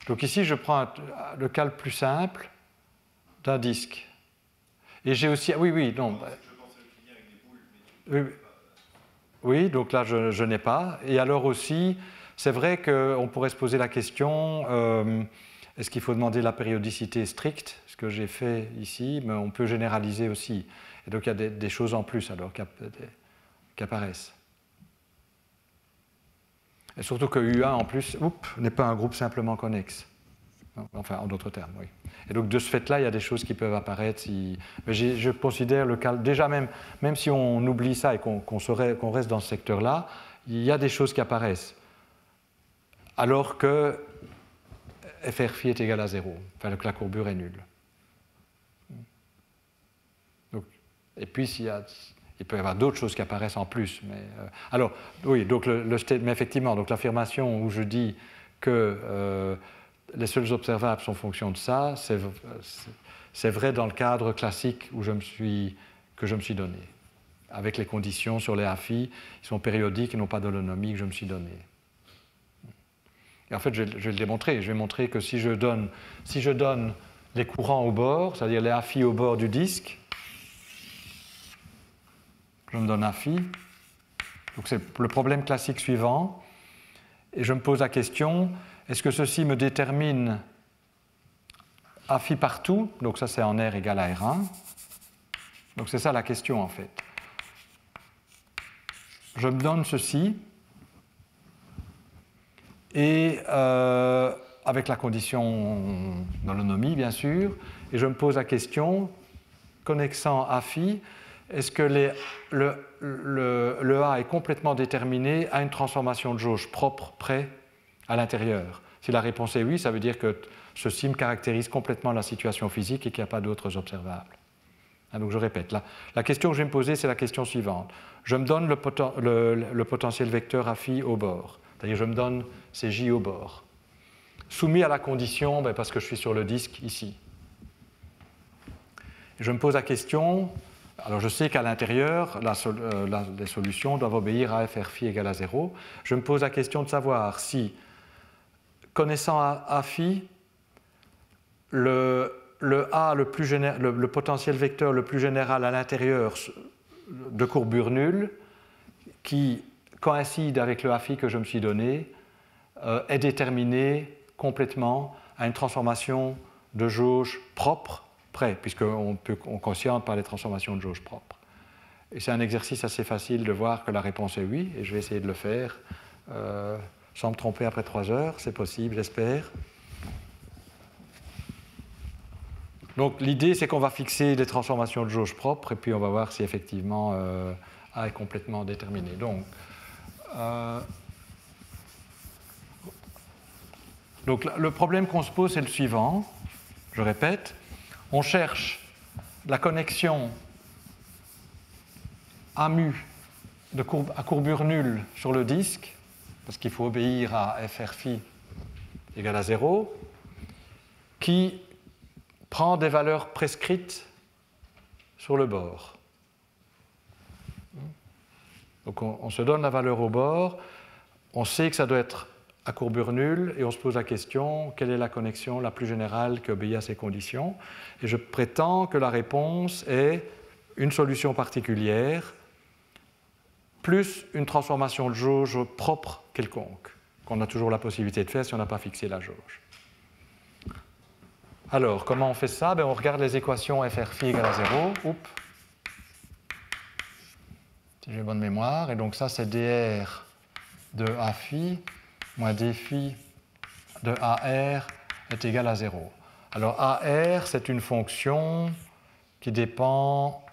Donc ici, je prends le cas le plus simple d'un disque. Et j'ai aussi... Oui, non. Je pensais le lien avec des boules, mais oui. Oui, donc là, je n'ai pas. Et alors aussi, c'est vrai qu'on pourrait se poser la question, est-ce qu'il faut demander la périodicité stricte, ce que j'ai fait ici, mais on peut généraliser aussi. Et donc, il y a des choses en plus alors qui apparaissent. Et surtout que U1, en plus, n'est pas un groupe simplement connexe. Enfin, en d'autres termes, oui. Et donc, de ce fait-là, il y a des choses qui peuvent apparaître. Mais je considère le cas... Déjà, même si on oublie ça et qu'on reste dans ce secteur-là, il y a des choses qui apparaissent. Alors que FR phi est égal à 0. Enfin, que la courbure est nulle. Donc, et puis, il peut y avoir d'autres choses qui apparaissent en plus. Mais, alors, oui, donc mais effectivement, donc l'affirmation où je dis que... les seuls observables sont fonction de ça, c'est vrai dans le cadre classique que je me suis donné, avec les conditions sur les a phi, ils sont périodiques et n'ont pas d'holonomie que je me suis donné. Et en fait, je vais le démontrer. Je vais montrer que si je donne les courants au bord, c'est-à-dire les a phi au bord du disque, je me donne a phi. Donc c'est le problème classique suivant. Et je me pose la question... Est-ce que ceci me détermine a phi partout? Donc ça, c'est en R égale à R1. Donc c'est ça la question, en fait. Je me donne ceci, et avec la condition d'holonomie, bien sûr, et je me pose la question, connexant a phi, est-ce que le A est complètement déterminé à une transformation de jauge propre près à l'intérieur? Si la réponse est oui, ça veut dire que ceci me caractérise complètement la situation physique et qu'il n'y a pas d'autres observables. Donc je répète, la question que je vais me poser, c'est la question suivante. Je me donne le potentiel vecteur à phi au bord, c'est-à-dire je me donne ces J au bord, soumis à la condition, parce que je suis sur le disque ici. Et je me pose la question, alors je sais qu'à l'intérieur, les solutions doivent obéir à FR phi égale à 0. Je me pose la question de savoir si, connaissant A phi, le potentiel vecteur le plus général à l'intérieur de courbure nulle, qui coïncide avec le A phi que je me suis donné, est déterminé complètement à une transformation de jauge propre près, puisqu'on consciente par les transformations de jauge propre. Et c'est un exercice assez facile de voir que la réponse est oui, et je vais essayer de le faire. Sans me tromper après 3 heures, c'est possible, j'espère. Donc l'idée, c'est qu'on va fixer des transformations de jauge propres, et puis on va voir si effectivement A est complètement déterminé. Donc, donc le problème qu'on se pose, c'est le suivant. Je répète, on cherche la connexion A mu à courbure nulle sur le disque, parce qu'il faut obéir à FR phi égale à 0, qui prend des valeurs prescrites sur le bord. Donc on se donne la valeur au bord, on sait que ça doit être à courbure nulle, et on se pose la question, quelle est la connexion la plus générale qui obéit à ces conditions? Et je prétends que la réponse est une solution particulière plus une transformation de jauge propre quelconque, qu'on a toujours la possibilité de faire si on n'a pas fixé la jauge. Alors, comment on fait ça? On regarde les équations FR phi égale à 0. Oups. Si j'ai bonne mémoire. Et donc ça, c'est dr de A phi moins d phi de AR est égal à 0. Alors AR, c'est une fonction qui dépend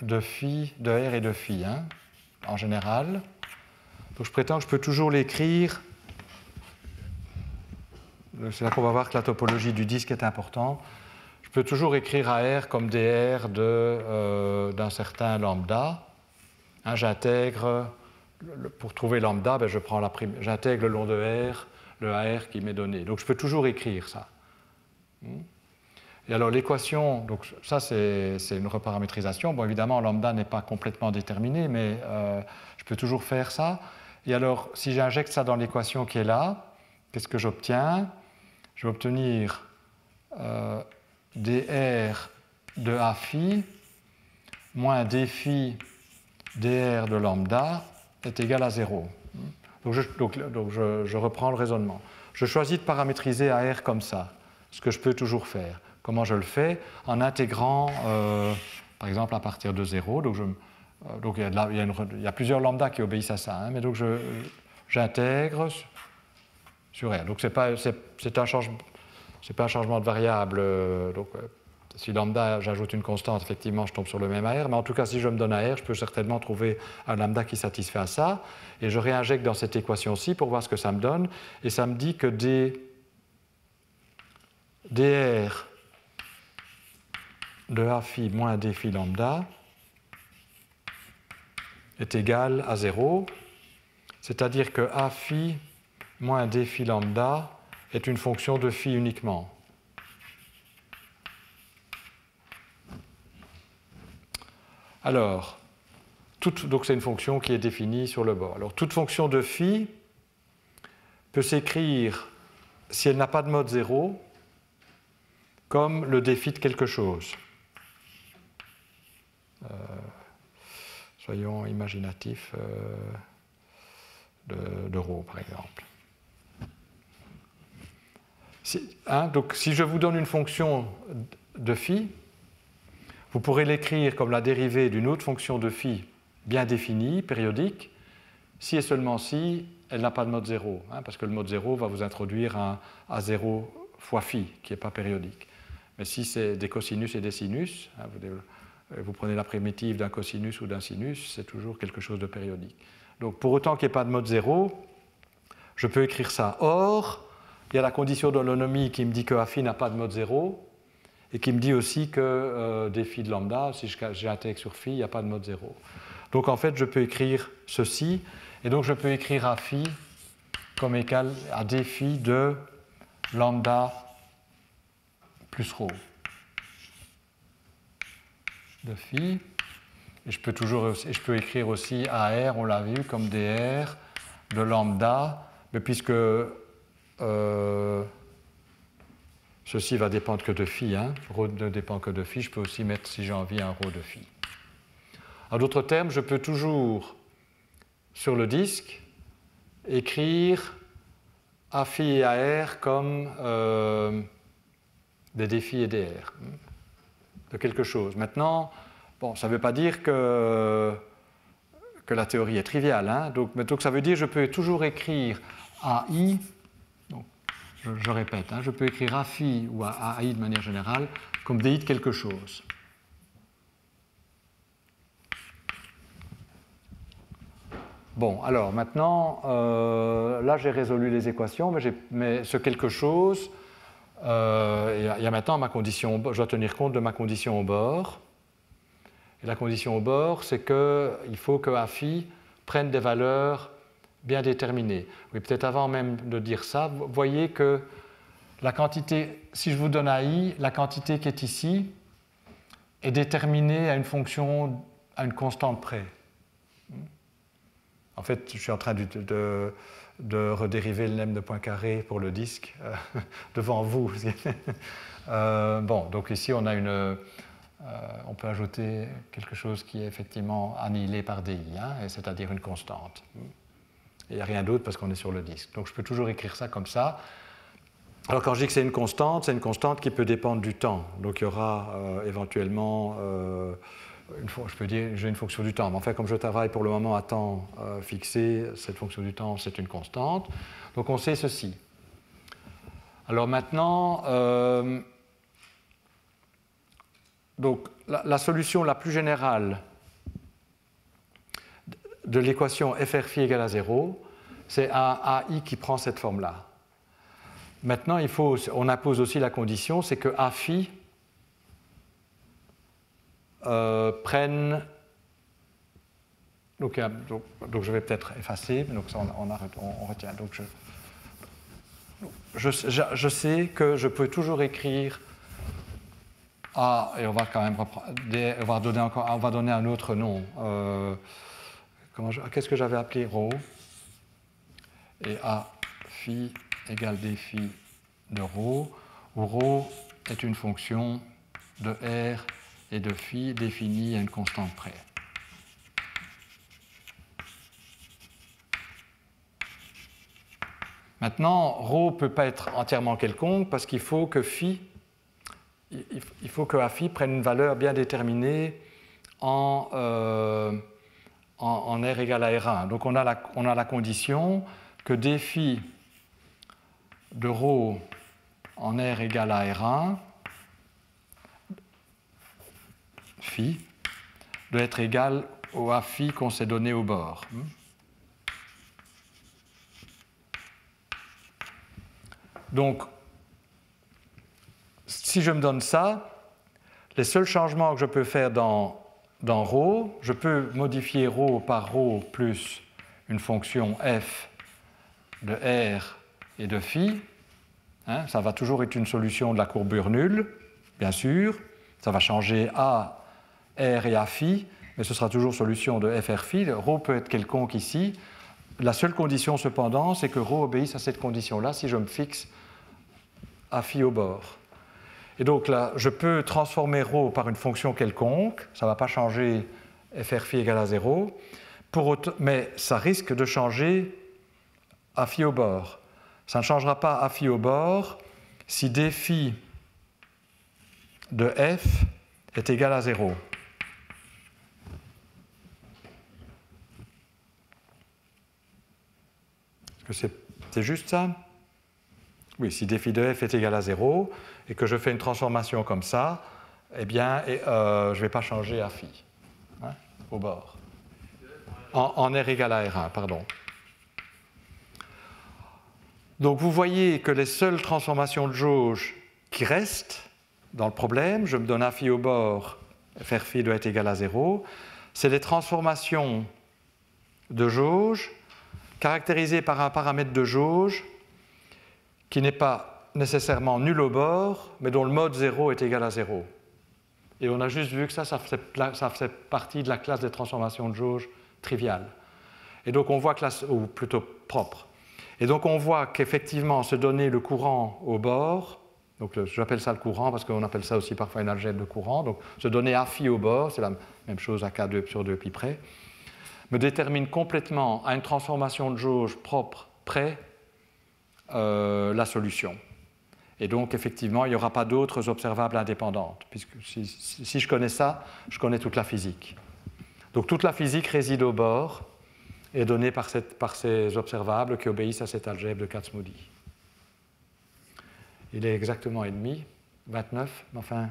de phi, de R et de phi, hein, en général. Donc je prétends que je peux toujours l'écrire. C'est là qu'on va voir que la topologie du disque est importante. Je peux toujours écrire AR comme dr d'un certain lambda. Hein, j'intègre, pour trouver lambda, j'intègre le long de R, le AR qui m'est donné. Donc je peux toujours écrire ça. Et alors l'équation, donc ça c'est une reparamétrisation. Bon, évidemment, lambda n'est pas complètement déterminé, mais je peux toujours faire ça. Et alors, si j'injecte ça dans l'équation qui est là, qu'est-ce que j'obtiens? Je vais obtenir dr de A phi moins d phi dr de lambda est égal à 0. Donc je reprends le raisonnement. Je choisis de paramétriser AR comme ça, ce que je peux toujours faire. Comment je le fais? En intégrant, par exemple, à partir de 0. Donc il y a plusieurs lambdas qui obéissent à ça, hein, mais donc j'intègre sur R. Donc c'est pas un changement de variable. Donc si lambda, j'ajoute une constante, effectivement, je tombe sur le même AR. Mais en tout cas, si je me donne AR, je peux certainement trouver un lambda qui satisfait à ça. Et je réinjecte dans cette équation-ci pour voir ce que ça me donne. Et ça me dit que dr de A phi moins d phi lambda est égal à 0. C'est-à-dire que A phi moins d phi lambda est une fonction de phi uniquement. Alors, donc c'est une fonction qui est définie sur le bord. Alors, toute fonction de phi peut s'écrire, si elle n'a pas de mode 0, comme le défi de quelque chose. Soyons imaginatifs de ρ, par exemple. Donc, si je vous donne une fonction de phi, vous pourrez l'écrire comme la dérivée d'une autre fonction de phi bien définie, périodique, si et seulement si elle n'a pas de mode 0, hein, parce que le mode 0 va vous introduire un A0 fois phi, qui n'est pas périodique. Mais si c'est des cosinus et des sinus, hein, vous prenez la primitive d'un cosinus ou d'un sinus, c'est toujours quelque chose de périodique. Donc pour autant qu'il n'y ait pas de mode 0, je peux écrire ça. Or, il y a la condition d'holonomie qui me dit que A phi n'a pas de mode 0, et qui me dit aussi que des phi de lambda, si j'intègre sur phi, il n'y a pas de mode 0. Donc en fait, je peux écrire ceci, et donc je peux écrire A phi comme égal à d phi de lambda plus ρ de phi. Et je peux écrire aussi AR, on l'a vu, comme dr de lambda, mais puisque ceci va dépendre que de phi, hein. Ρ ne dépend que de phi, je peux aussi mettre, si j'ai envie, un ρ de phi. En d'autres termes, je peux toujours, sur le disque, écrire A phi et AR comme des dφ et dr de quelque chose. Maintenant, bon, ça ne veut pas dire que la théorie est triviale, hein. Donc ça veut dire que je peux toujours écrire AI. Je répète, hein, je peux écrire A phi ou AI de manière générale comme dI de quelque chose. Bon, alors maintenant, là j'ai résolu les équations, mais ce quelque chose, il y a maintenant ma condition, je dois tenir compte de ma condition au bord. Et la condition au bord, c'est qu'il faut que A phi prenne des valeurs bien déterminées. Oui, peut-être avant même de dire ça, vous voyez que la quantité, si je vous donne AI, la quantité qui est ici est déterminée à une fonction, à une constante près. En fait, je suis en train de redériver le lemme de Poincaré pour le disque devant vous. Bon, donc ici on a on peut ajouter quelque chose qui est effectivement annihilé par DI, hein, c'est-à-dire une constante. Il n'y a rien d'autre parce qu'on est sur le disque. Donc je peux toujours écrire ça comme ça. Alors quand je dis que c'est une constante qui peut dépendre du temps. Donc il y aura éventuellement... je peux dire j'ai une fonction du temps, mais enfin comme je travaille pour le moment à temps fixé, cette fonction du temps c'est une constante. Donc on sait ceci. Alors maintenant, donc, la solution la plus générale de l'équation FR phi égale à 0, c'est un AI qui prend cette forme-là. Maintenant, on impose aussi la condition, c'est que A phi prennent. Donc je vais peut-être effacer, donc ça on retient. Donc je sais que je peux toujours écrire A, et on va quand même on va donner un autre nom. Qu'est-ce que j'avais appelé ρ? Et A phi égale D phi de ρ, où ρ est une fonction de R et de phi définie à une constante près. Maintenant, ρ ne peut pas être entièrement quelconque parce qu'il faut que A phi prenne une valeur bien déterminée en R égale à R1. Donc on a la condition que D phi de ρ en R égale à R1 phi doit être égal au A phi qu'on s'est donné au bord. Donc, si je me donne ça, les seuls changements que je peux faire dans ρ, je peux modifier ρ par ρ plus une fonction f de R et de phi. Hein, ça va toujours être une solution de la courbure nulle, bien sûr. Ça va changer A, R et A phi, mais ce sera toujours solution de FR phi. ρ peut être quelconque ici. La seule condition cependant, c'est que ρ obéisse à cette condition-là si je me fixe A phi au bord. Et donc là, je peux transformer ρ par une fonction quelconque, ça ne va pas changer FR phi égale à 0, mais ça risque de changer A phi au bord. Ça ne changera pas A phi au bord si D phi de F est égal à 0. Est-ce que c'est juste ça? Oui, si d phi de f est égal à 0 et que je fais une transformation comme ça, eh bien, je ne vais pas changer A phi au bord. En R égale à R1, pardon. Donc vous voyez que les seules transformations de jauge qui restent dans le problème, je me donne A phi au bord, FR phi doit être égal à 0, c'est les transformations de jauge caractérisées par un paramètre de jauge qui n'est pas nécessairement nul au bord, mais dont le mode 0 est égal à 0. Et on a juste vu que ça faisait partie de la classe des transformations de jauge triviales. Et donc on voit ou plutôt propres. Et donc on voit qu'effectivement se donner le courant au bord, donc j'appelle ça le courant parce qu'on appelle ça aussi parfois une algèbre de courant, donc se donner A phi au bord, c'est la même chose à K2 sur 2 pi près, me détermine complètement à une transformation de jauge propre près la solution. Et donc, effectivement, il n'y aura pas d'autres observables indépendantes, puisque si je connais ça, je connais toute la physique. Donc, toute la physique réside au bord et est donnée par ces observables qui obéissent à cette algèbre de Kac-Moody. Il est exactement et demi. 29, enfin,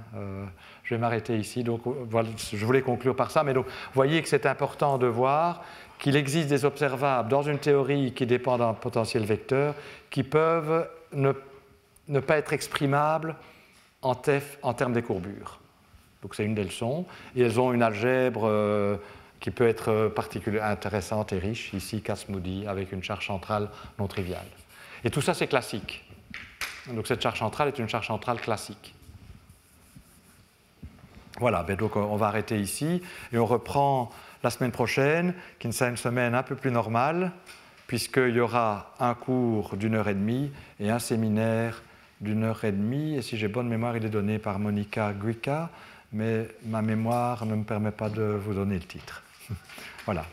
je vais m'arrêter ici. Donc, voilà, je voulais conclure par ça, mais donc, vous voyez que c'est important de voir qu'il existe des observables dans une théorie qui dépend d'un potentiel vecteur qui peuvent ne pas être exprimables en termes des courbures. Donc, c'est une des leçons. Et elles ont une algèbre qui peut être particulièrement intéressante et riche, ici, Casse-Moody, avec une charge centrale non triviale. Et tout ça, c'est classique. Donc cette charge centrale est une charge centrale classique. Voilà, ben donc on va arrêter ici et on reprend la semaine prochaine, qui sera une semaine un peu plus normale, puisqu'il y aura un cours d'1h30 et un séminaire d'1h30. Et si j'ai bonne mémoire, il est donné par Monica Guica, mais ma mémoire ne me permet pas de vous donner le titre. Voilà.